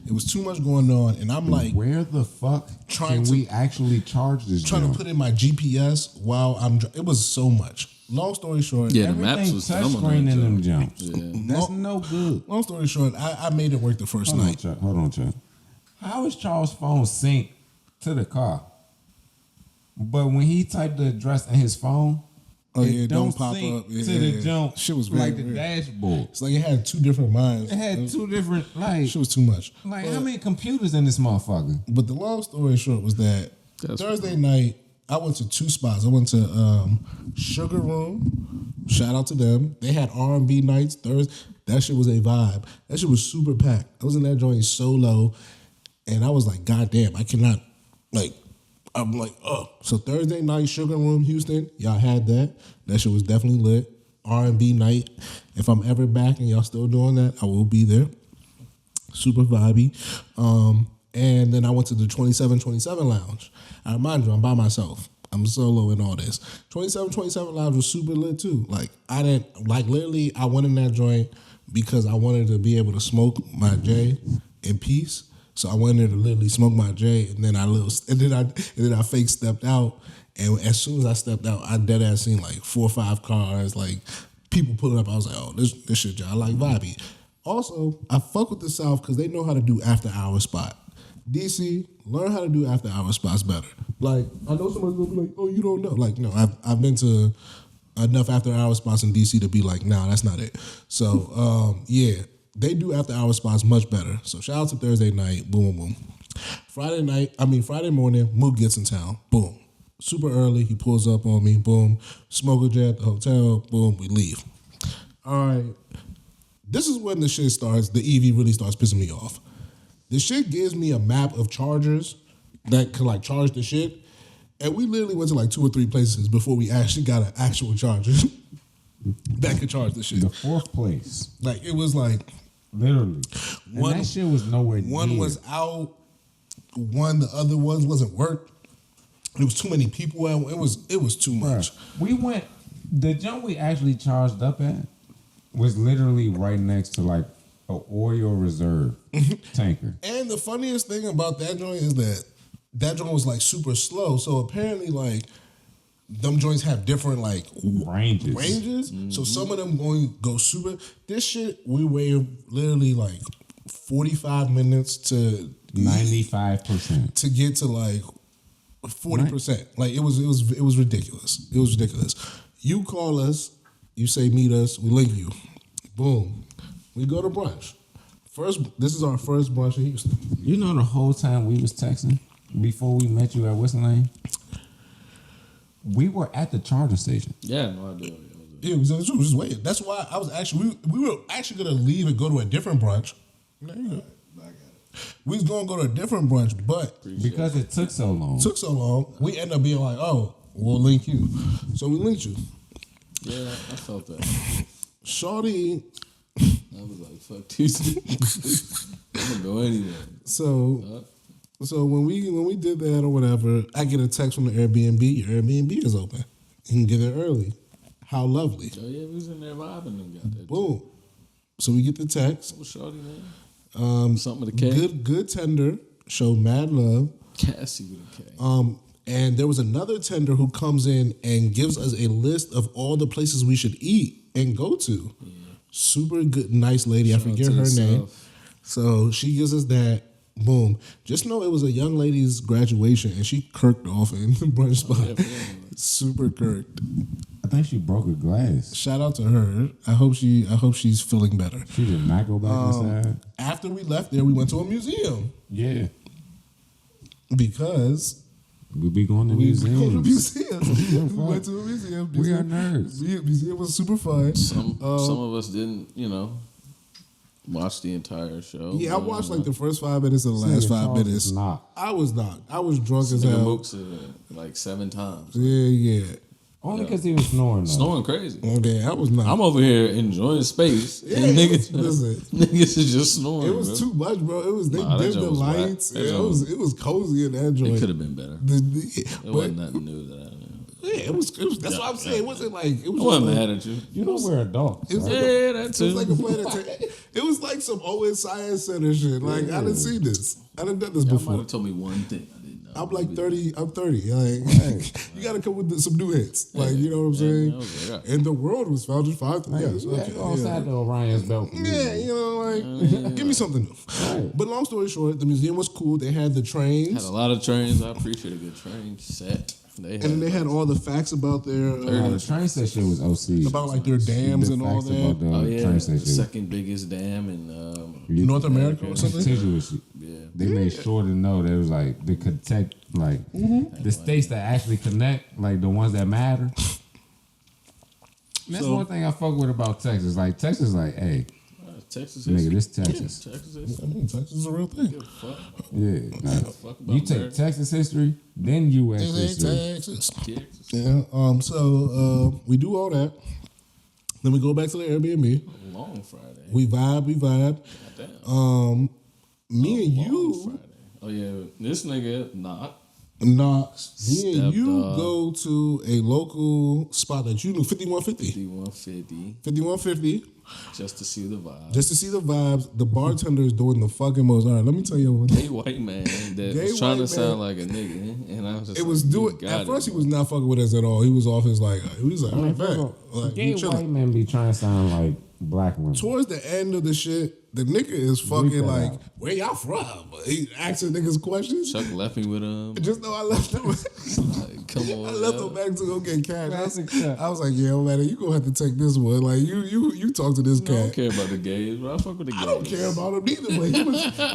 It was too much going on, and I'm like, where the fuck can we actually charge this? Trying to put in my GPS while it was so much. Long story short, yeah, the maps was touchscreen in them jumps. Yeah. That's no good. Long story short, I made it work the first night. Hold on, Chuck. How is Charles' phone synced to the car? But when he typed the address in his phone, it don't pop up to the jump. Shit was very like the weird. dashboard. It's like it had two different minds. It had two different Shit was too much. Like how many computers in this motherfucker? But the long story short was that Thursday night I went to two spots. I went to Sugar Room. Shout out to them. They had R&B nights Thursday. That shit was a vibe. That shit was super packed. I was in that joint solo, and I was like, God damn, I cannot I'm like, oh. So Thursday night, Sugar Room, Houston, y'all had that. That shit was definitely lit. R&B night. If I'm ever back and y'all still doing that, I will be there. Super vibey. And then I went to the 2727 Lounge. I remind you, I'm by myself. I'm solo in all this. 2727 Lounge was super lit too. Like, literally, I went in that joint because I wanted to be able to smoke my J in peace. So I went there to literally smoke my J, and then I fake stepped out. And as soon as I stepped out, I dead ass seen like 4 or 5 cars, like people pulling up. I was like, oh, this shit, y'all like vibey. Also, I fuck with the South because they know how to do after hour spot. DC, learn how to do after hour spots better. Like, I know somebody's gonna be like, oh, you don't know. Like, no, I've been to enough after hour spots in DC to be like, nah, that's not it. So, yeah. They do after hour spots much better. So shout out to Thursday night. Boom, boom, boom. Friday morning, Mook gets in town. Boom. Super early. He pulls up on me. Boom. Smoke a jet at the hotel. Boom. We leave. All right. This is when the shit starts. The EV really starts pissing me off. The shit gives me a map of chargers that can like charge the shit. And we literally went to like 2 or 3 places before we actually got an actual charger that could charge the shit. The 4th place. Like, it was like... Literally. And that shit was nowhere near. One was out. The other ones wasn't work. There was too many people. It was too much. We went. The jump we actually charged up at was literally right next to like an oil reserve tanker. And the funniest thing about that joint is that joint was like super slow. So apparently like them joints have different like ranges. Mm-hmm. So some of them go super. This shit we waited literally like 45 minutes to 95% to get to like 40%. Like it was ridiculous. It was ridiculous. You call us, you say meet us, we link you. Boom. We go to brunch. This is our first brunch in Houston. You know the whole time we was texting before we met you at Whistling Lane? We were at the charging station. Yeah, no idea. Yeah, we was just waiting. That's why I was actually we were actually gonna leave and go to a different brunch. There you go. We was gonna go to a different brunch, but because it took so long, we ended up being like, oh, we'll link you. So we linked you. Yeah, I felt that. Shawty. I was like, fuck these. I'm gonna go anywhere. So when we did that or whatever, I get a text from the Airbnb. Your Airbnb is open. You can get there early. How lovely. Oh yeah, we was in there vibing and got that. Boom. So we get the text. What shorty name? Something with a K. Good tender. Show mad love. Cassie with a K. And there was another tender who comes in and gives us a list of all the places we should eat and go to. Yeah. Super good, nice lady. I forget her name. So she gives us that. Boom. Just know it was a young lady's graduation and she kirked off in the brunch spot. Oh, yeah, super kirked. I think she broke a glass. Shout out to her. I hope she's feeling better. She did not go back inside. After we left there, we went to a museum. Yeah. Because we be going to museums. We went to a museum. We are nerds. Museum was super fun. Some of us didn't, watch the entire show. Yeah, I watched like the first 5 minutes of the last 5 minutes. I was knocked. I was drunk as hell. Mook said like 7 times. Yeah. Only because he was snoring. Though. Snoring crazy. Okay, I was not. I'm over here enjoying space. Yeah, and listen. niggas is just snoring. It was too much, bro. It was they dimmed the joint was whack. lights. It was cozy in that joint. It could have been better. It wasn't nothing new that I knew. Yeah, it was. That's what I'm saying. It wasn't like it was. I wasn't like, mad at you. You know we're adults. It was like that too. It was like a planetary. It was like some OS Science Center shit. Like I didn't see this. I didn't done this Y'all before. might have told me one thing I didn't know. I'm like 30. I'm 30. Like you got to come with some new hits. Like you know what I'm saying. Like, and the world was founded 5. Yes. Okay. Go outside the Orion's belt. Yeah, you know, like give me something new. Right. But long story short, the museum was cool. They had the trains. Had a lot of trains. I appreciate a good train set. And then they had all the facts about their the train station was OC. about like their dams and all that. About the train the station. second biggest dam in North America or something. Contiguous. yeah. They made sure to know that it was like the connect, like the states that actually connect, like the ones that matter. And that's one thing I fuck with about Texas. Like Texas, like, hey, Texas nigga, history. this Texas. Yeah, Texas history. I mean, Texas is a real thing. Give a fuck. Yeah, like, Fuck about you take America. Texas history, then U.S. history. Texas. Texas. Yeah. So we do all that. Then we go back to the Airbnb. Long Friday. We vibe. Goddamn. Me and Long you. Friday. Oh yeah, this nigga not. Nah, me and Stepped you up. go to a local spot that you knew, 5150. 5150 5150. just to see the vibe. Just to see the vibes. The bartender is doing the fucking most. All right, let me tell you what. Gay white man that Gay was trying to white sound man. like a nigga, and I was just It like, was you doing. got At first, it, he was not fucking with us at all. He was off his like. He was like, all right, First of bet. all, Like, gay we chilling. white men be trying to sound like black women. Towards the end of the shit, the nigga is fucking that like, out. where y'all from? He asking niggas questions. Chuck left me with him. Just know I left him. Like, come on, I left yo. him back to go get cash. Classic Chuck. I was like, yeah, man, you gonna have to take this one. Like, you talk to this I don't cat. care about the gays, bro. I fuck with the gays. I don't care about him neither.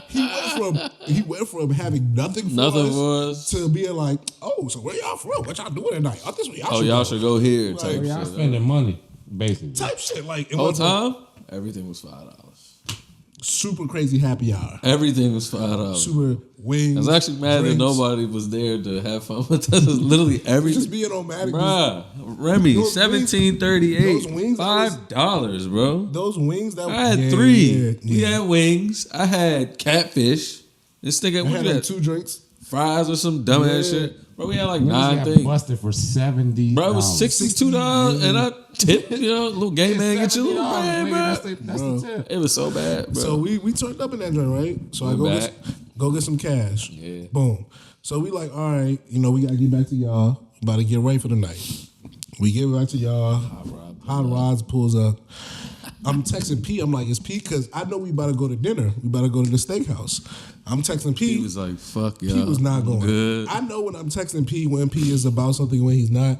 But he went from having nothing for Nothing us for us. to being like, oh, so where y'all from? What y'all doing tonight? Oh, this where y'all Oh, should y'all go. should go here. Right. Type Y'all shit. spending money, basically. Type shit. Like, it Whole was time, everything was $5. super crazy happy hour. Everything was $5. Super wings. I was actually mad drinks. that nobody was there to have fun with us. Literally everything. Just being on Matic. Bruh, Remy, Those wings- $17.38, those wings I was- $5, bro. Those wings that I had yeah, 3. Yeah, We yeah. had wings. I had catfish. This nigga, I what had you like had? 2 drinks. Fries or some dumbass Yeah. shit. Bro, we had like Niggas 9 got things. busted for $70. Bro, it was $62, and I tipped, little gay man, get you a little man, bro. That's the tip. It was so bad, bro. So we turned up in that joint, right? So I Went go get some cash. Yeah. Boom. So we like, all right, we gotta get back to y'all. About to get ready for the night. We get back to y'all. Hot Rods pulls up. I'm texting P. I'm like, it's P because I know we about to go to dinner. We about to go to the steakhouse. I'm texting P. He was like, fuck y'all. P was not going. Good. I know when I'm texting P when P is about something when he's not.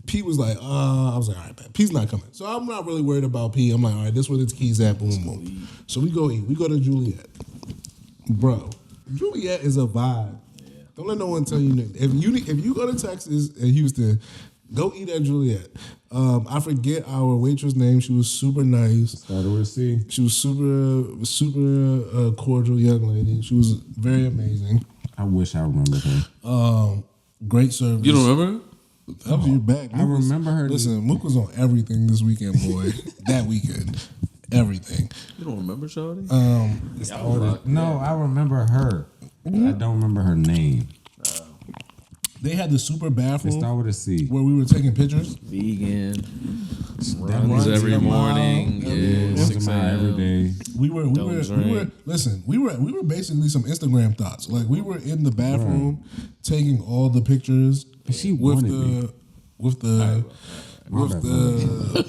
P was like, I was like, all right, man, P's not coming. So I'm not really worried about P. I'm like, all right, this is where the keys at, boom, boom, boom. So we go eat. We go to Juliet. Bro, Juliet is a vibe. Yeah. Don't let no one tell you nothing. If you go to Texas and Houston, go eat at Juliet. I forget our waitress name. She was super nice. Started with a C. She was super cordial young lady. She was very amazing. I wish I remembered her. Great service. You don't remember? That was your back. I remember her. Listen, Mook was on everything this weekend, boy. That weekend. Everything. You don't remember, Shawty? No, I remember her. I don't remember her name. They had the super It bathroom started with a C. where we were taking pictures. Vegan. That Runs runs every a mile. morning. Yeah, Once 6 a mile every a.m. day. We were drink. listen, we were basically some Instagram thoughts. Like we were in the bathroom taking all the pictures She with wanted me. the with the My bad,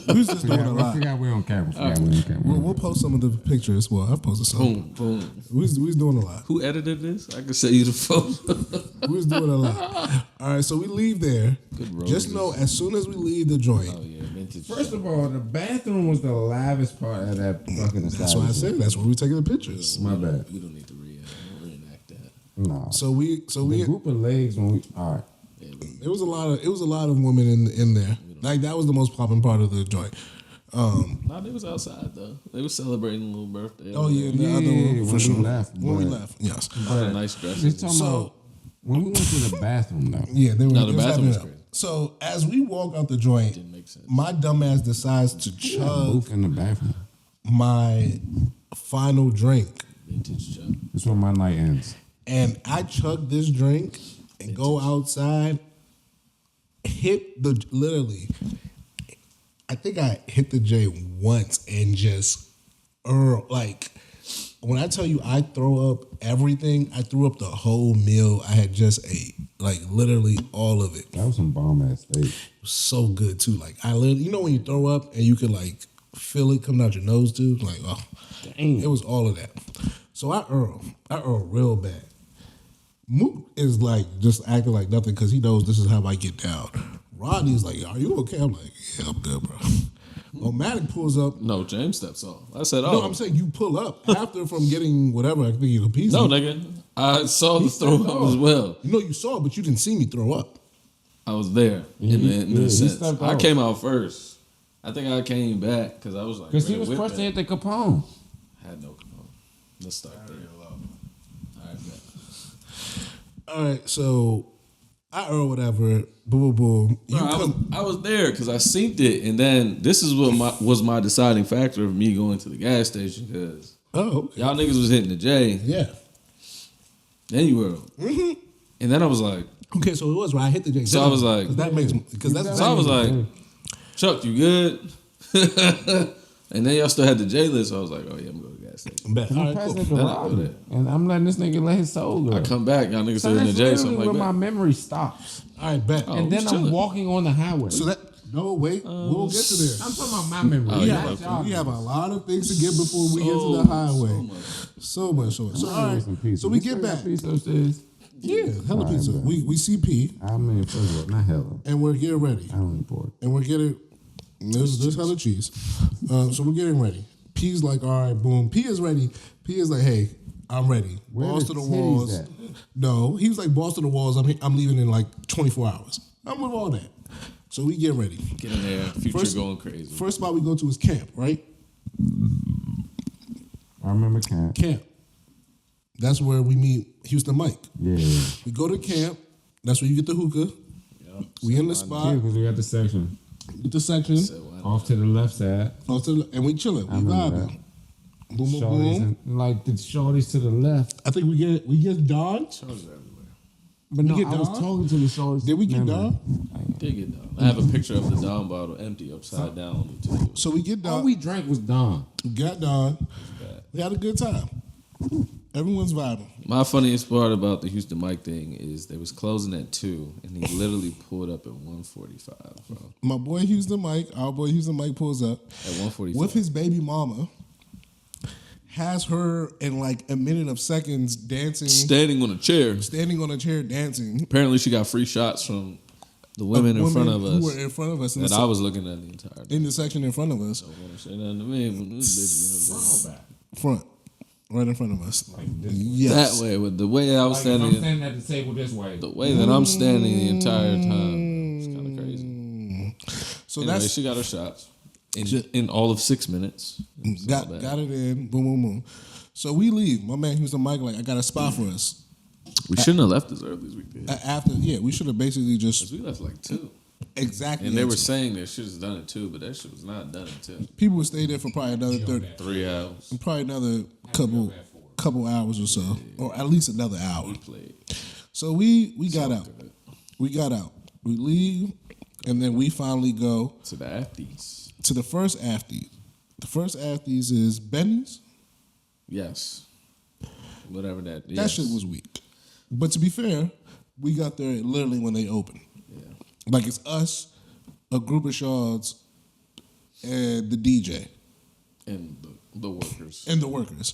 we was just doing a I lot. forgot we're on camera. We'll post some of the pictures. Well, I've posted some. Boom, boom. We was doing a lot. Who edited this? I can send you the photo. We was doing a lot. All right, so we leave there. Good Just roses. know, as soon as we leave the joint, Oh, yeah, vintage. First of all, the bathroom was the lavest part of that fucking establishment. that's why I said that's where we taking the pictures. My bad. We don't need to reenact that. No. So we The group of legs when we all right. it was a lot of women in there. Like that was the most popping part of the joint. Nah, they was outside though. They was celebrating a little birthday. Oh yeah, the Yeah, other one for when sure. we left, When we but- left, yes. Had nice Just dresses. talking So- about when we went to the bathroom though. Yeah, they were. No, the it was bathroom was happening. crazy. So as we walk out the joint, Didn't make sense. my dumbass decides to chug Booth in the bathroom. my final drink, Vintage Chuck. That's where my night ends. and I chug this drink and go outside, hit the literally. I think I hit the J once and just like when I tell you I throw up everything, I threw up the whole meal I had just ate, like literally all of it. That was some bomb ass steak. It was so good too. Like I literally, you know when you throw up and you could like feel it coming out your nose too, like oh, it was all of that. So I Earl real bad. Mook is like just acting like nothing because he knows this is how I get down. Rodney's like, "Are you okay?" I'm like, "Yeah, I'm good, bro." Matic pulls up. No, James steps off. I said, "Oh, No, I'm saying you pull up after from getting whatever I think you a piece. no, nigga." I saw the throw up as well. You know you saw it, but you didn't see me throw up. I was there in he the sense. stepped I out. came out first. I think I came back because I was like, Because he ready was to whip first to it. hit the Capone. Had no control. Let's start there. All right, bet. All right, so I Earl whatever. Boom, boom, boom. You Bro, I was there because I synced it, and then this is what was my deciding factor of me going to the gas station because oh, okay. y'all niggas was hitting the J. Yeah. Then you were, and then I was like, Okay, so it was right. I hit the J. So I was like- because that makes because that's so I was like, Chuck, you good? And then y'all still had the J list. So I was like, oh yeah, I'm going to the gas station. bet. He All right, passed cool. it to Then I Robin. go there. And I'm letting this nigga let his soul go. I come back, y'all niggas So still in the that's J. So I'm literally like, where my bet. memory stops. All right, bet. Oh, And then we I'm chilling. walking on the highway. So that no wait, we'll get to there. I'm talking about my memory. Oh, We yeah, have, okay. we have a lot of things to get before we get to the highway. So much. So all right. Rest in peace. So we get back. Peace upstairs. Yeah, hella All right, pizza. bro. We see P I mean, first of all, not hella. and we're getting ready. I don't import. And we're getting there's hella cheese. So we're getting ready. P's like, all right, boom. P is ready. P is like, hey, I'm ready. Where Balls the to the titties walls. at? No, he was like, balls to the walls. I'm leaving in like 24 hours. I'm with all that. So we get ready. Get in there. Future First- going crazy. First spot we go to is camp, right? I remember camp. Camp. That's where we meet Houston Mike. Yeah. We go to camp. That's where you get the hookah. Yep. We in the Yeah, spot. because we got the section. Get the section. Said, why not? Off to the left side. And we chilling. We remember vibing. Boom, boom, Shorties boom. and, like the shorties to the left. I think we get Don. Charles everywhere. But no, get I was Don? talking to the shorties. Did we get Never. Don? Did get down. I have a picture of the Don bottle empty upside down on the table. So we get All Don. we drank was Don. We got Don. We had a good time. Everyone's vibing. My funniest part about the Houston Mike thing is they was closing at 2, and he literally pulled up at 1:45, bro. My boy Houston Mike, our boy Houston Mike pulls up At 1:45. with his baby mama. Has her in like a minute of seconds dancing, Standing on a chair. standing on a chair dancing. Apparently, she got free shots from the women in front of who us were in front of us in that the, I was looking at the entire time. in the section in front of us, Don't want to say nothing to me when this bitch in the front, right in front of us. Like this. Yes, that way, with the way I was Like, I'm standing, standing at the table this way. the way that I'm standing the entire time, it's kind of crazy. So Anyway, that's she got her shots in all of 6 minutes. It was all bad. got it in. Boom, boom, boom. So we leave. My man Houston Mike like, I got a spot for us. We shouldn't have left as early as we did. After, yeah, we should have basically just We left like 2. exactly. And they were saying they should have done it 2, but that shit was not done at 2. people would stay there for probably another 3 hours. probably another couple hours or so, or at least another hour. We played. So we got out. We got out. We leave, and then we finally go To the afties. to the first afties. The first afties is Benny's. Yes. Whatever that is. That shit was weak. But to be fair, we got there literally when they opened. Yeah. Like it's us, a group of shards, and the DJ And the workers. and the workers.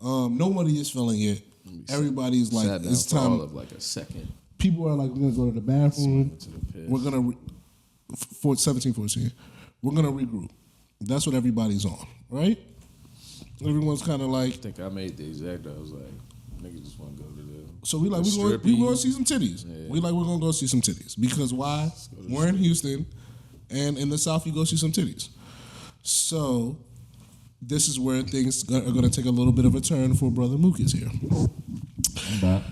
Nobody is feeling it. Everybody's like, Sat down it's for all time. of like a second. People are like, we're gonna go to the bathroom. To the piss. We're gonna 17-14. We're gonna regroup. That's what everybody's on, right? Everyone's kind of like, I think I made the exact. I was like, niggas just want to go to the. so we like the we strippy. going to see some titties. Yeah. We like we're gonna go see some titties because why? go to the We're in Houston, and in the South you go see some titties. So this is where things are going to take a little bit of a turn for Brother Mook is here. I'm back.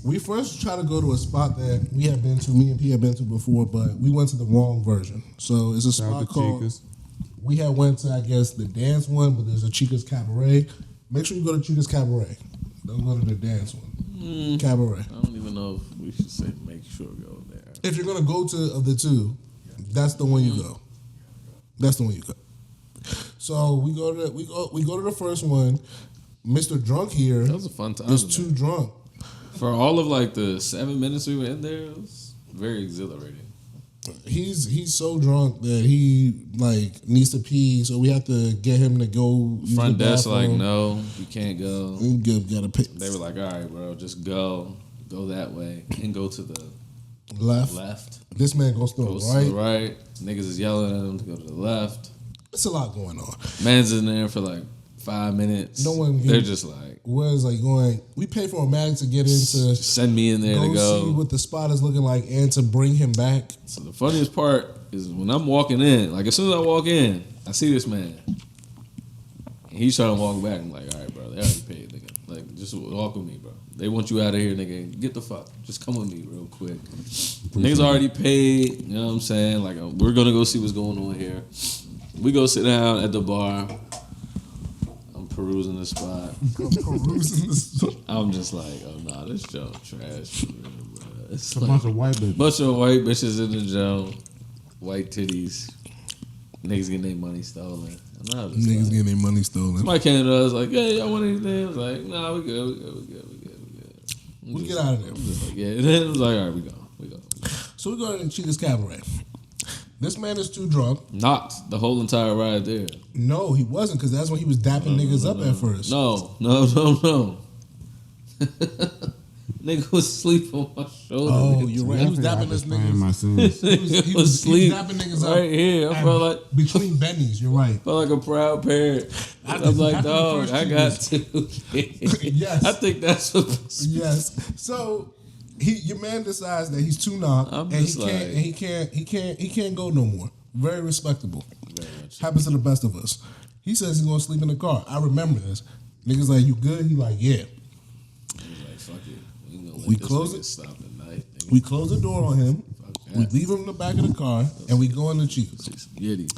We first tried to go to a spot that we had been to, me and P had been to before, but we went to the wrong version. So it's a Shout out spot to called. Chicas. We had went to, I guess, the dance one, but there's a Chica's Cabaret. Make sure you go to Chica's Cabaret. Don't go to the dance one. Cabaret. I don't even know if we should say make sure go there. If you're gonna go to of the two, that's the one you go. That's the one you go. So we go to the first one. Mr. Drunk here. That was a fun time. Is in too there. drunk. For all of like the 7 minutes we were in there, it was very exhilarating. He's so drunk that he like needs to pee, so we have to get him to go. Use Front the desk like, bathroom. no, you can't go. Gotta pay. They were like, all right, bro, just go that way and go to the left. This man goes to Goes the to the right. right. Niggas is yelling at him to go to the left. It's a lot going on. Man's in there for like 5 minutes. No one. They're just like, was like going. We pay for a mag to get into. send me in there to see go. what the spot is looking like and to bring him back. So the funniest part is when I'm walking in, like as soon as I walk in, I see this man. And he's trying to walk back. I'm like, all right, bro, they already paid, nigga. Like, just walk with me, bro. They want you out of here, nigga. Get the fuck. Just come with me real quick. Niggas already paid, you know what I'm saying? Like, we're going to go see what's going on here. We go sit down at the bar. I'm perusing the spot. I'm just like, oh, nah, this joke trash. For real, bro. It's It's a like, bunch of white bitches. bunch of white bitches in the joint. White titties. Niggas getting their money stolen. And I was just Niggas like, getting their money stolen. somebody came to us like, hey, y'all want anything? I was like, nah, we good. We get out of there. I'm just like, yeah. And then it was like, all right, we go. So we go to Chica's Cabaret. This man is too drunk. Knocked the whole entire ride there. No, he wasn't, because that's when he was dapping niggas up at first. No. Nigga was asleep on my shoulder. Oh, you're right. He was dapping this Playing niggas. my sins. He was asleep dapping niggas up. right here. I at- felt like between bennies. You're right. a proud parent. I'm like, after the dog, first I two got years. to. Yes. I think that's what. Yes. So your man decides that he's too knocked I'm and he just can't like- and he can't go no more. Very respectable. Very much. Happens to the best of us. He says he's gonna sleep in the car. I remember this. Niggas like, you good? He like, yeah. He was like, fuck it. We ain't gonna let We this close nigga it. stop at night. Nigga. We close the door on him. Fuck We that. leave him in the back of the car and we go in the Chica's. Yiddy.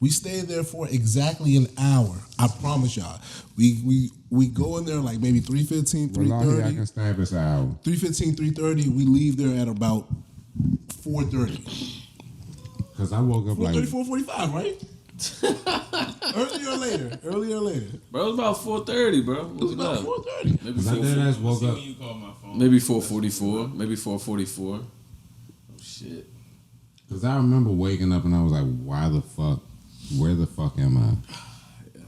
We stay there for exactly an hour. I promise y'all. We go in there like maybe 3:15, Wallahi, I 3:30. can stab this hour. 3:15, 3:30. We leave there at about 4:30. Because I woke up 4:30, like, 4:45, right? Earlier or later. Bro, it was about 4:30, bro. It was about 4:30. Maybe because I dead ass woke up. Maybe 4:44. Maybe 4:44. Oh shit. Because I remember waking up and I was like, why the fuck? Where the fuck am I?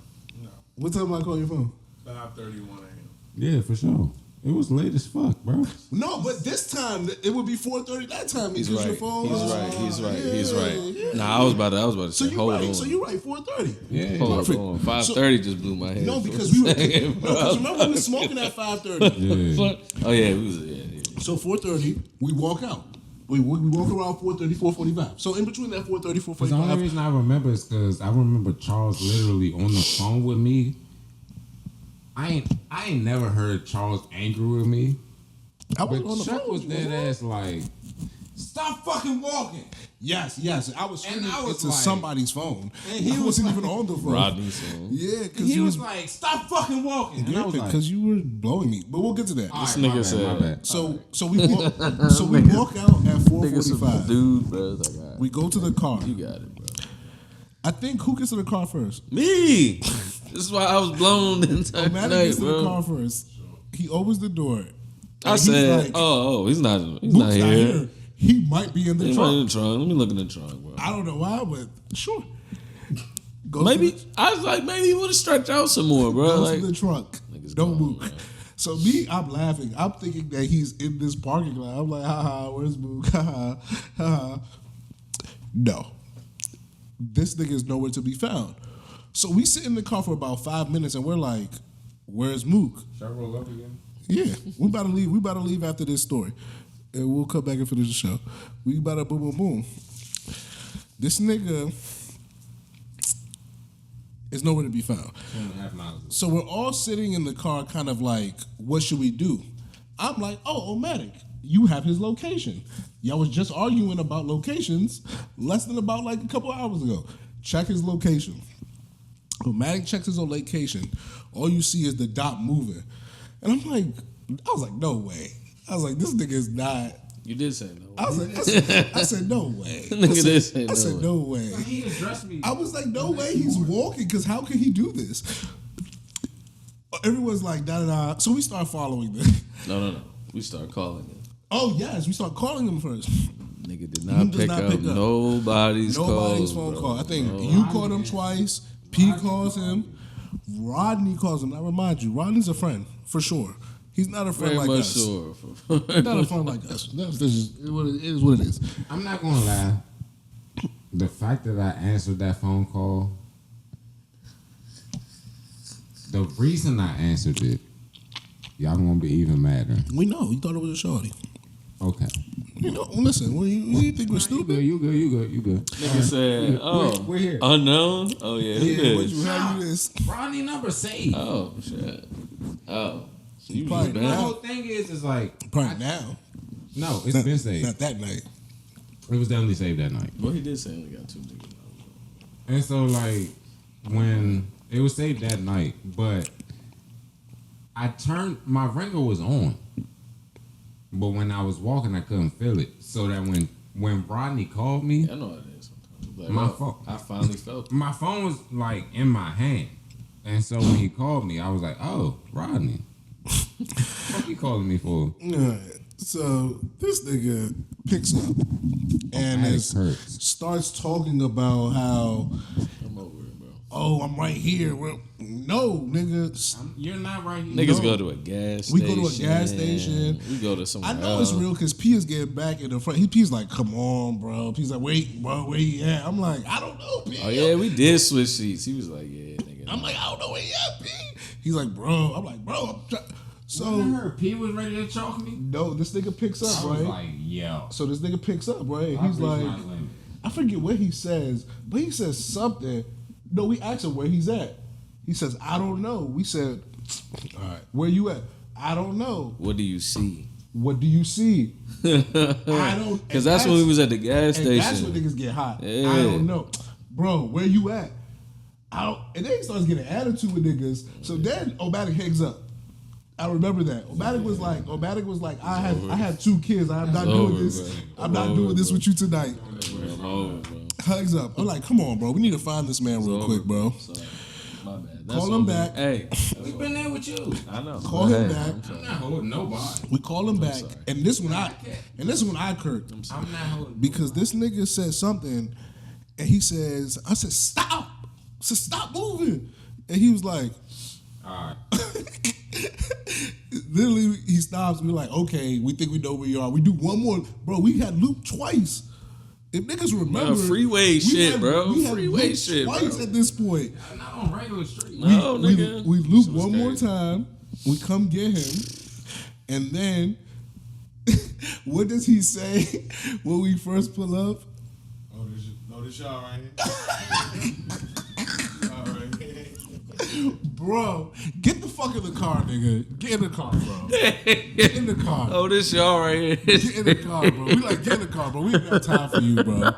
What time I call your phone? 5:31 a.m. Yeah, for sure. It was late as fuck, bro. No, but this time it would be 4:30 that time He's because right. your phone. He's right. Yeah, He's right. yeah. Nah, I was about to So say, you're hold right. on. So you're right. 4:30. Yeah. Hold Perfect. on. 5:30 just blew my head. No, for a because we were. second, bro. Because remember we were smoking at 5:30. Yeah. Oh yeah, we was yeah. So 4:30, we walk out. We walk around 4:30, 4:45. So in between that 4:30, Because the only 4:45. reason I remember is because I remember Charles literally on the phone with me. I ain't never heard Charles angry with me. I was But on the Chuck phone was with you. dead ass like, stop fucking walking. Yes. I was And screaming I was into like- somebody's phone. And he I was wasn't like- even on the phone. Rodney's song. Yeah, because He was like, stop fucking walking. And I was like, because you were blowing me. But we'll get to that. all right, nigga my bad, said- my bad. So we walk out at Nigga, some 4:45. dude, bro. It's like, all right, We go to the car. you got it, bro. I think who gets to the car first? Me. This is why I was blown the entire Maddie night, gets to the bro. car first. He opens the door. I And he's said, like, oh, he's not Luke's not here. He might be in the He might in trunk. the trunk. Let me look in the trunk, bro. I don't know why, but sure. Goes Maybe to the, I was like, maybe he would have stretched out some more, bro. goes Like, to the trunk. Niggas Don't gone, move. man. So me, I'm laughing. I'm thinking that he's in this parking lot. I'm like, haha, where's Mook? Haha, haha. No. This nigga is nowhere to be found. So we sit in the car for about 5 minutes and we're like, where's Mook? Should I roll up again? Yeah, we about to leave. We about to leave after this story, and we'll come back and finish the show. We about to boom. This nigga It's nowhere to be found. 2.5 miles. So we're all sitting in the car, kind of like, what should we do? I'm like, oh, Omatic, you have his location. Y'all was just arguing about locations less than about like a couple hours ago. Check his location. Omatic checks his own location. All you see is the dot moving. And I'm like, I was like, no way. I was like, this nigga is not. You did say no. I said, no way. Nigga did say no. I said, no way. He addressed me. I was like, no way he's walking, because how can he do this? Everyone's like, da-da-da. So we start following them. No. We start calling him. Oh, yes. We start calling him first. Nigga did not pick up nobody's phone bro. call. I think you called him twice. P calls him. Rodney calls him. I remind you, Rodney's a friend, for sure. He's not a friend Very like much us. sure. He's not a friend like us. This is what it is. What it is. I'm not gonna lie. The fact that I answered that phone call, the reason I answered it, y'all gonna be even madder. We know. You thought it was a shorty. Okay. You know, listen. You think we're stupid? You good. Nigga said, we're here. Unknown? Oh, yeah. Who did? How you this? Ronnie number saved. Oh, shit. Oh. So you Probably was The bad. whole thing is like, Probably now. no, it's been saved. Not that night. It was definitely saved that night. Well, he did say he only got 2 niggas. And so, like, when it was saved that night, but I turned, my ringer was on. But when I was walking, I couldn't feel it. So that when Rodney called me, I know how it is sometimes. Like, My oh, fault. I finally felt it. my phone was, like, in my hand. And so when he called me, I was like, oh, Rodney. What you calling me for? Alright, so this nigga picks up and starts talking about how, I'm over it, bro. oh, I'm right here. Well, no, nigga. You're not right here. Niggas No. go to a gas We station. go to a gas station. We go to somewhere I know else. it's real because P is getting back in the front. P's like, come on, bro. P's like, wait, bro, where he at? I'm like, I don't know, P. Oh, yeah, we did switch seats. He was like, yeah, nigga. I'm like, I don't know where he at, P. He's like, bro. I'm like, bro. So, her P was ready to choke me. no, this nigga picks up, I was right? like, yo. So this nigga picks up, right? I He's reached like, my limit. I forget what he says, but he says something. No, we asked him where he's at. He says, I don't know. We said, all right, where you at? I don't know. What do you see? What do you see? I don't. Because that's when we was at the gas And station. that's when niggas get hot. Yeah. I don't know. Bro, where you at? I don't, and then he starts getting attitude with niggas. So then Omatic hangs up. I remember that. Omatic was like, I have 2 kids. I'm not doing this. Bro. I'm not doing this with you tonight. I'm over, bro. Hugs up. I'm like, come on, bro. We need to find this man real quick, bro. Sorry. My bad. Call him back. Hey. We've been there with you. I know. Call him back. I'm not holding nobody. We call him back, and this one I Kurt, I'm not holding. because this nigga said something, and he says, I said, stop. I said, stop moving. And he was like, All right. literally, he stops. We're like, okay, we think we know where you are. We do one more. Bro, we had looped twice. If niggas remember. freeway shit, bro. We had Freeway looped shit, twice bro. at this point. I'm not on regular street. No, nigga. We loop Shit was one more crazy. time. We come get him. And then, what does he say when we first pull up? Oh, this y'all right here. All right. Bro, get the fuck in the car, nigga. Get in the car, bro. Get in the car. Oh, this y'all right here. Get in the car, bro. We like, get in the car, bro. We ain't got time for you, bro.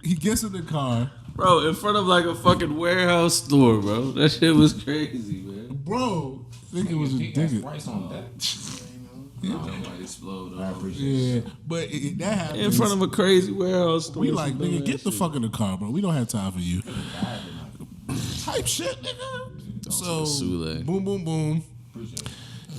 He gets in the car. Bro, in front of like a fucking warehouse store, bro. That shit was crazy, man. Bro, I think it was He got ridiculous. Price on that. Nobody explode. I appreciate Yeah, but that happened. In front of a crazy warehouse store. We like, some nigga, dumbass get the shit. fuck in the car, bro. We don't have time for you. Type shit, nigga. So, Sule. boom, boom, boom.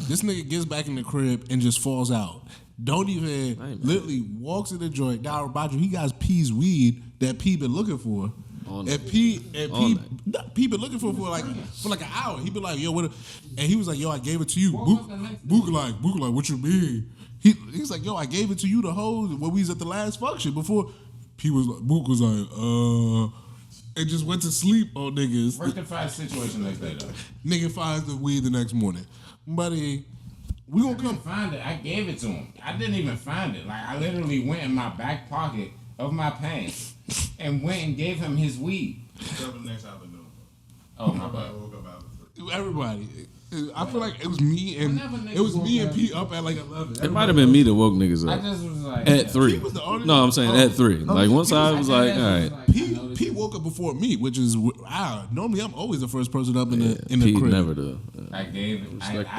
This nigga gets back in the crib and just falls out. Don't even, literally walks in the joint. Now, Roger, he got P's weed that P been looking for. And P been looking for like an hour. He been like, yo, what? And he was like, yo, I gave it to you. Book like, what you mean? He's like, yo, I gave it to you to hold when we was at the last function before. P was like, Book was like, and just went to sleep on niggas. Rectify the situation next day though. Nigga finds the weed the next morning. Buddy, we gonna come. Find it. I gave it to him. I didn't even find it. Like I literally went in my back pocket of my pants and went and gave him his weed. Tell the next time to do. Oh, my bad. Everybody. I feel like it was me and Pete up at like 11. It might have been me that woke niggas I up just was like, at 3. Pete was the only No, I'm saying at 3. Like once I was like, all right. Pete woke up before me, which is normally I'm always the first person up in the Pete crib. never do. I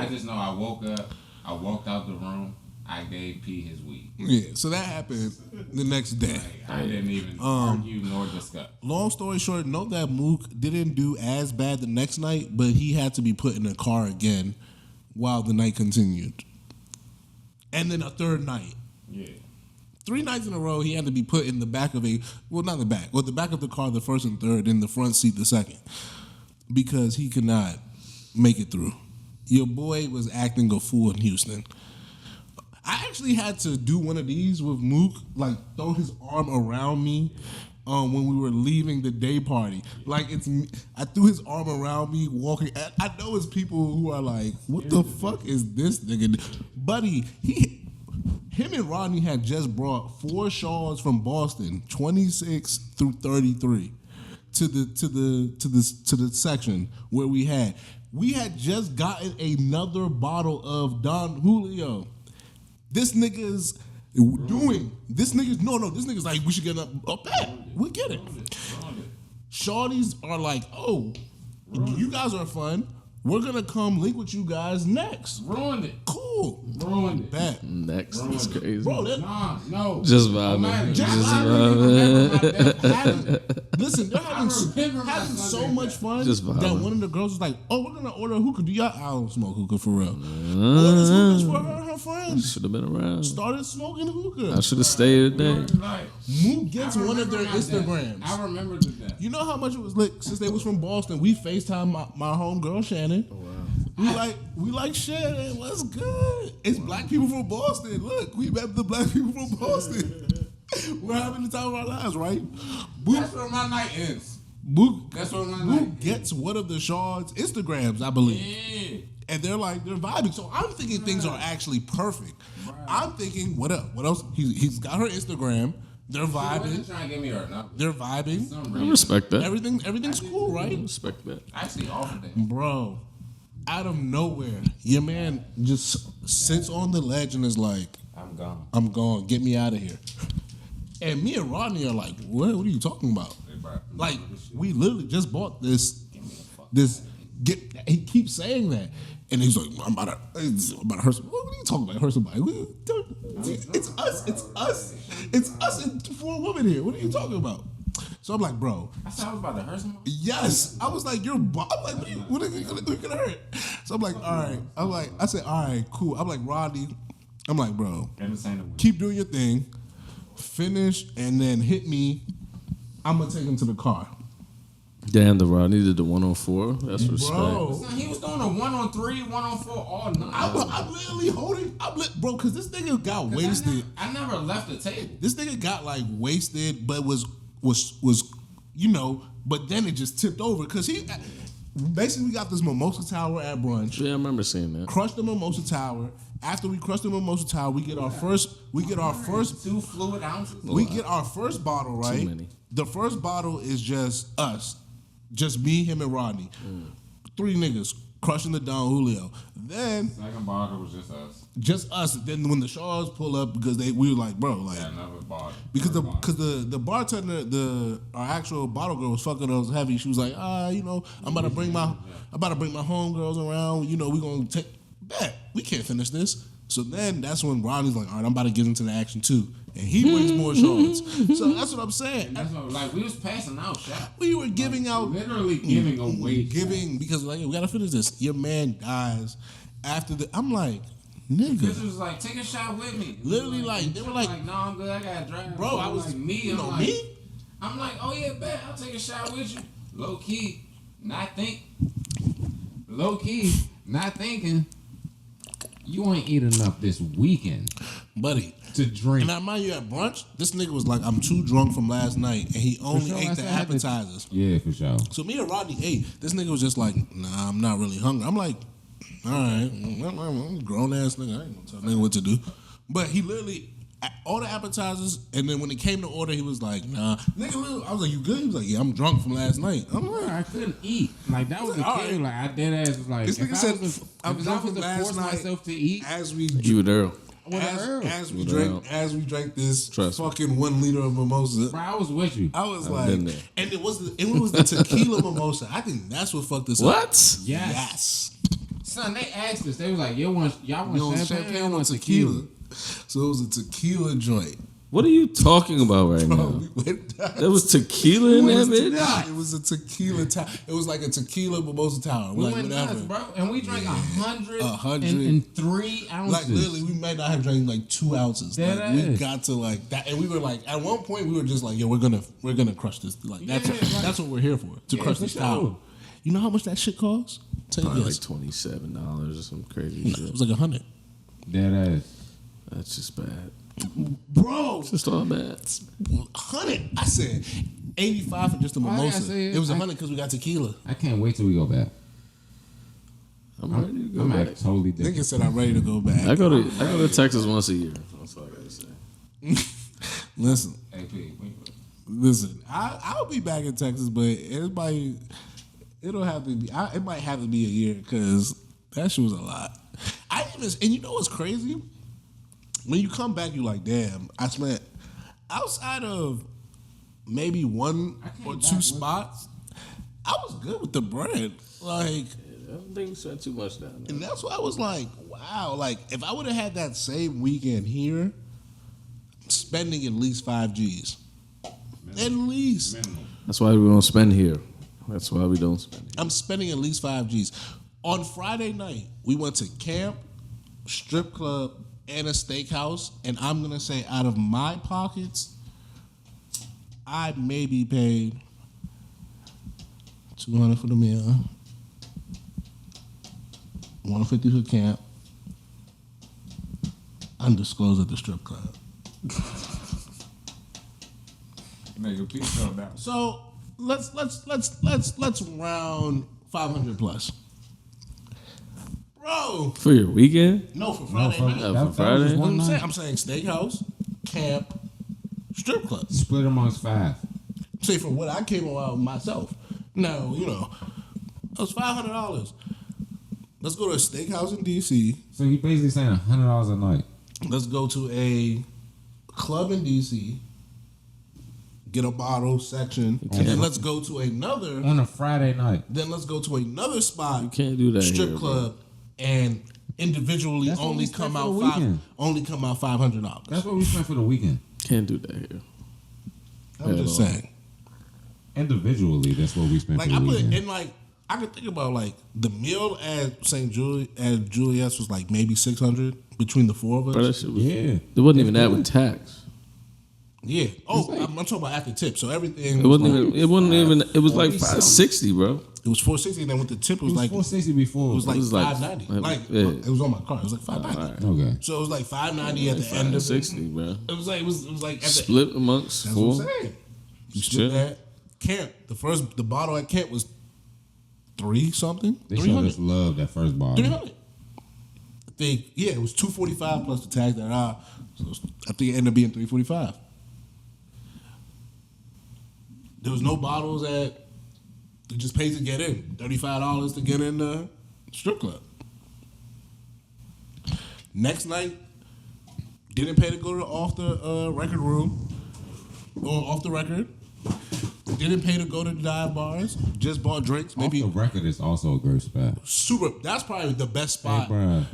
just know I woke up, I walked out the room, I gave P his weed. Yeah, so that happened the next day. I didn't even argue nor discuss. Long story short, know that Mook didn't do as bad the next night, but he had to be put in a car again while the night continued. And then a third night. Yeah. 3 nights in a row, he had to be put in the back of the back of the car, the first and third, in the front seat the second, because he could not make it through. Your boy was acting a fool in Houston. I actually had to do one of these with Mook, like throw his arm around me when we were leaving the day party. Like I threw his arm around me walking. I know it's people who are like, "What the fuck is this nigga, buddy?" Him and Rodney had just brought 4 Shaws from Boston, 26 through 33, to the section where we had just gotten another bottle of Don Julio. This nigga's like, we should get up back. We get it. Shorties are like, oh, you guys are fun. We're gonna come link with you guys next. Ruined it. Cool. Ruined it. Bet. Next is crazy. Bro, No. Just vibing. Listen, they're having so much fun Just that vibing. one of the girls was like, oh, we're gonna order a hookah. Do y'all? I don't smoke hookah for real. Order hookahs for her and her friends. Should have been around. Started smoking hookah. I should have stayed today. Mook gets one of their Instagrams. I remember the day. You know how much it was lit since they was from Boston. We FaceTime my homegirl Shannon. Oh, wow. We like Shannon. What's good? It's black people from Boston. Look, we met the black people from Boston. We're having the time of our lives, right? That's where my night ends. Mook Mook gets one of the Shard's Instagrams, I believe. Yeah. And they're vibing. So I'm thinking things are actually perfect. Right. I'm thinking, what up? What else? He's got her Instagram. They're vibing. Trying to give me her number. They're vibing. I respect that. Everything's cool, right? I respect that. I actually offered that. Bro, out of nowhere, your man just sits on the ledge and is like, I'm gone. Get me out of here. And me and Rodney are like, what are you talking about? Like, we literally just bought this. He keeps saying that. And he's like, I'm about to hurt somebody. What are you talking about? Hurt somebody? It's us and 4 women here. What are you talking about? So I'm like, bro. I said I was about to hurt somebody? Yes. I was like, I'm like, what are you gonna hurt? So I'm like, all right. I said, all right, cool. I'm like, Rodney. I'm like, bro, keep doing your thing. Finish and then hit me. I'm gonna take him to the car. Damn, the Rodney did the 104. That's respect. Bro. He was doing a 1-on-3, 1-on-4 all night. I'm literally holding. Bro, because this nigga got wasted. I never left the table. This nigga got like wasted, but was but then it just tipped over because he basically we got this mimosa tower at brunch. Yeah, I remember seeing that. Crushed the mimosa tower. After we crushed the mimosa tower, we get our first 2 fluid ounces. We get our first bottle, right? Too many. The first bottle is just us. Just me, him, and Rodney. 3 niggas crushing the Don Julio. Then Second bottle was just us. Just us. Then when the Shaws pull up, because we were like, bro, like Another bottle. because the bartender, our actual bottle girl was fucking us heavy. She was like, I'm about to bring my homegirls around. We gonna take bet. We can't finish this. So then that's when Ronnie's like, all right, I'm about to get into the action too. And he brings more shots. So that's what I'm saying. We was passing out shots. We were giving out. Literally giving away. Because we got to finish this. Your man dies after the. I'm like, nigga. This was like, take a shot with me. Literally they were like, no, I'm good. I got to drive. Bro, I was like, me. Me? I'm like, oh yeah, bet. I'll take a shot with you. Low key, not thinking. You ain't eat enough this weekend, buddy, to drink. And I mind you at brunch, this nigga was like, I'm too drunk from last night, and he only ate the appetizers. Yeah, for sure. So me and Rodney ate. This nigga was just like, nah, I'm not really hungry. I'm like, all right, I'm a grown ass nigga. I ain't gonna tell nigga what to do. But he literally all the appetizers, and then when it came to order, he was like, "Nah, nigga." I was like, "You good?" He was like, "Yeah, I'm drunk from last night." I'm like, I couldn't eat. Like that was the All kid. right. Like I dead ass was like. This nigga if said, I was "I'm drunk from to last force night." myself to eat. As we You were there. as we Well, drank this Trust me. fucking 1 liter of mimosa. Bro, I was with you. I was I've like, been there. and it was the tequila mimosa. I think that's what fucked us up. What? Yes. Son, they asked us. They was like, y'all want You want champagne or tequila? So it was a tequila joint. What are you talking about right Bro, now? we went down. There was tequila in that bitch? It was a tequila tower. It was like a tequila mimosa tower. We Like went whatever. nuts, bro. And we drank 100 100. and 3 ounces. Like literally, we may not have drank like 2 ounces. Dead Like we ass. got to like that, and we were like, at one point, we were just like, "Yo, we're gonna crush this." Like that's what we're here for, to crush for this sure. tower. You know how much that shit costs? Tell you Probably this. like $27 or some crazy It shit. was like 100. Dead ass. That's just bad. Bro, It's just all bad. 100. I said 85 for just a I mimosa. said- It was 100 because we got tequila. I can't wait till we go back. I'm ready to go I'm back. like totally different. Nigga said I'm ready to go back. I go to Texas once a year. That's all I gotta say. Listen, AP, listen. I'll be back in Texas, but it'll have to be. It might have to be a year because that shit was a lot. And you know what's crazy? When you come back, you like, damn. I spent outside of maybe 1 or 2 spots. I was good with the bread, like, I don't think we spent too much down there. and that's why I was like, wow. Like, if I would have had that same weekend here, spending at least 5 G's, at least. That's why we don't spend here. That's why we don't spend here. I'm spending at least 5 G's. On Friday night, we went to camp, strip club, and a steakhouse. And I'm going to say out of my pockets, I maybe paid $200 for the meal, $150 for camp, undisclosed at the strip club. nigga, peace go down. So let's round 500 plus. Bro, For your weekend? no, for Friday night. For Friday? I'm saying steakhouse, camp, strip club. Split amongst 5. Say for what I came out with myself. No, you know, it was $500. Let's go to a steakhouse in DC. So you basically saying $100 a night. Let's go to a club in DC. Get a bottle section, and then let's go to another. On a Friday night. Then let's go to another spot. You can't do that strip here, club, and individually That's what only we spent come for out the weekend. $500. That's what we spent for the weekend. Can't do that here. I'm just saying. Individually, that's what we spent Like for I the put weekend. in like I could think about like the meal at Juliet's was like maybe 600 between the 4 of us. Bro, that shit was, Yeah. it wasn't even that with tax. Yeah. Oh, I'm talking about after tip. So everything. It wasn't like, even. It wasn't even. It was like $560, bro. It was $460, and then with the tip, it was It was like $460 before. it was like was like- $590. Like yeah. it was on my card. It was like $590. Okay. So it was like $590 at the end of it. $560, bro. It was like at the Split amongst That's 4. what I'm saying. You split Sure. that camp. The bottle at camp was 3 something. They showed 300. us love that first bottle. 300. I think it was $245 plus the tax that out. So I think it ended up being $345. There was no bottles at. You just paid to get in. $35 to get in the strip club. Next night, didn't pay to go to off the record room or off the record. Didn't pay to go to the dive bars. Just bought drinks. Maybe Off the record is also a great spot. super. That's probably the best Hey, spot. bruh,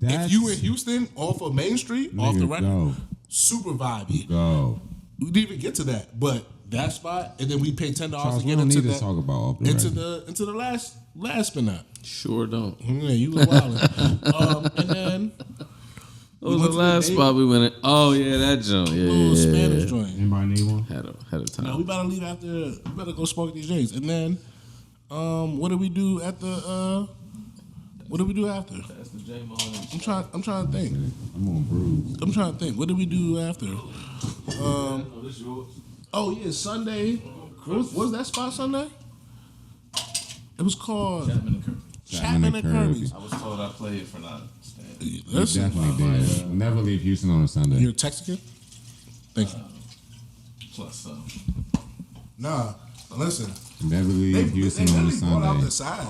If you in Houston, off of Main Street, off the Nigga, record, go. super vibey. Go. We didn't even get to that, but that spot, and then we paid $10 Charles, to we get don't into need to that, talk about off the into record. the last spin out. Sure don't. Yeah, you was wildin'. And then What was went the to last the spot we went in? Oh yeah, that joint. Yeah, little yeah, Spanish yeah. joint. Anybody need one? Had a time. No, we about to leave after. We better go smoke these drinks, and then what do we do at the? What do we do after? That's the J moment. I'm trying to think. I'm on bruise. I'm trying to think. What did we do after? Oh yeah, Sunday. What was that spot Sunday? It was called Chapman and Kirby. I was told I played for not staying. You Listen, definitely did. Never leave Houston on a Sunday. you're a Texican? Thank you. Plus, Nah, listen. Never leave Houston on a brought out the Sunday. side.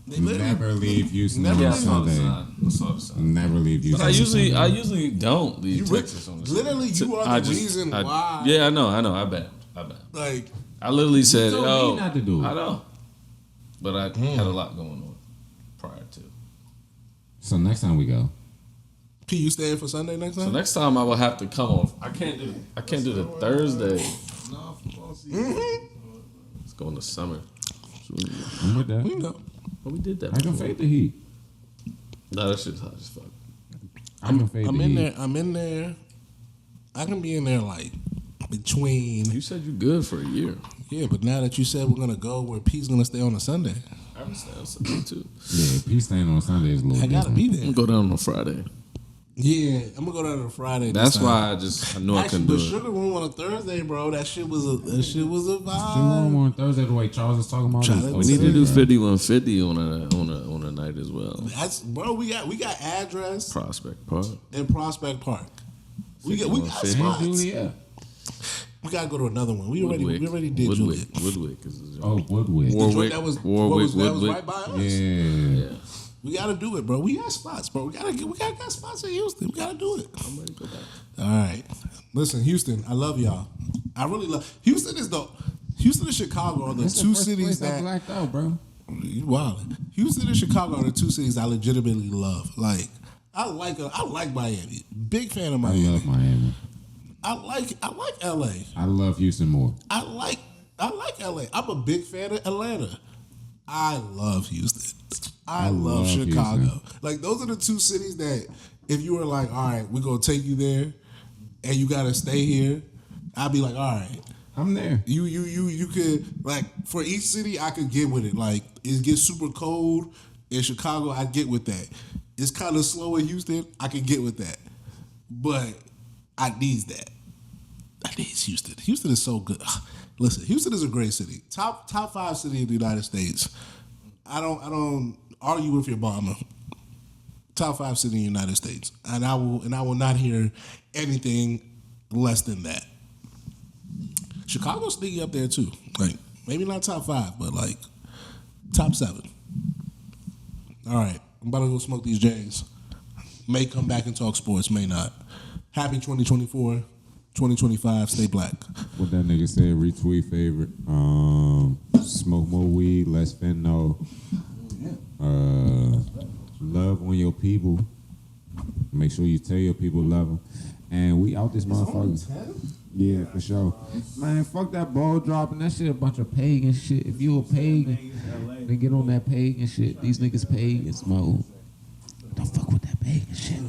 They literally- Never leave Houston Never on a leave. Sunday. I saw the sign. Never leave Houston. But I usually don't leave You Texas on the literally, you are the reason why. Yeah, I know. I bet. Like, I literally said, told "Oh, me not to do it." I know." But I had a lot going on prior to. So next time we go. P, you staying for Sunday next So time? next time I will have to come off. I can't do the Thursday. It's going to summer. I'm with that. We know. But we did that. I can before. fade the heat. Nah, that shit's hot as fuck. I can fade I'm the in heat. there. I'm in there. I can be in there like between. You said you good for a year. Yeah, but now that you said we're gonna go where P's gonna stay on a Sunday, I understand on Sunday too. Yeah, peace staying on Sunday is a little I gotta different. be I'm there. gonna go down on Friday. Yeah, I'm gonna go down on Friday. this That's time. why I knew I Actually, couldn't the do it. Sugar Room on a Thursday, bro. That shit was a vibe. Still on Thursday the way Charles is talking about Charlie, this. We need to do bro. 5150 on a night as well. That's bro. We got address Prospect Park. in Prospect Park. We got 5150. And spots. Juliet. We gotta go to another one. We already did Woodwick. Juliet. Woodwick is the Oh, Woodwick. Warwick. That was Woodwick. right by us. Yeah. We gotta do it, bro. We got spots, bro. We got spots in Houston. We gotta do it. I'm ready to go back. All right. Listen, Houston, I love y'all. I really love Houston and Chicago are the That's the two first cities place I that blacked out, bro. you wildin'. Houston and Chicago are the two cities I legitimately love. Like I like Miami. Big fan of I Miami. love Miami. I like LA. I love Houston more. I like LA. I'm a big fan of Atlanta. I love Houston. I love Chicago. Houston. Like those are the two cities that if you were like, all right, we're gonna take you there and you gotta stay here, I'd be like, all right. I'm there. You could like for each city I could get with it. Like it gets super cold in Chicago, I get with that. It's kind of slow in Houston, I can get with that. But I need that. I need Houston. Houston is so good. Listen, Houston is a great city. Top 5 city in the United States. I don't argue with your bomber. Top 5 city in the United States. And I will not hear anything less than that. Chicago's sneaky up there too. Like maybe not top 5, but like top 7. All right, I'm about to go smoke these J's. May come back and talk sports, may not. Happy 2024, 2025. Stay black. What that nigga said, retweet favorite. Smoke more weed, less fentanyl. Love on your people. Make sure you tell your people love them. And we out this motherfucker. Yeah, for sure. Man, fuck that ball dropping. That shit a bunch of pagan shit. If you a pagan, then get on that pagan shit. These niggas pagans, mo. Don't fuck with that pagan shit.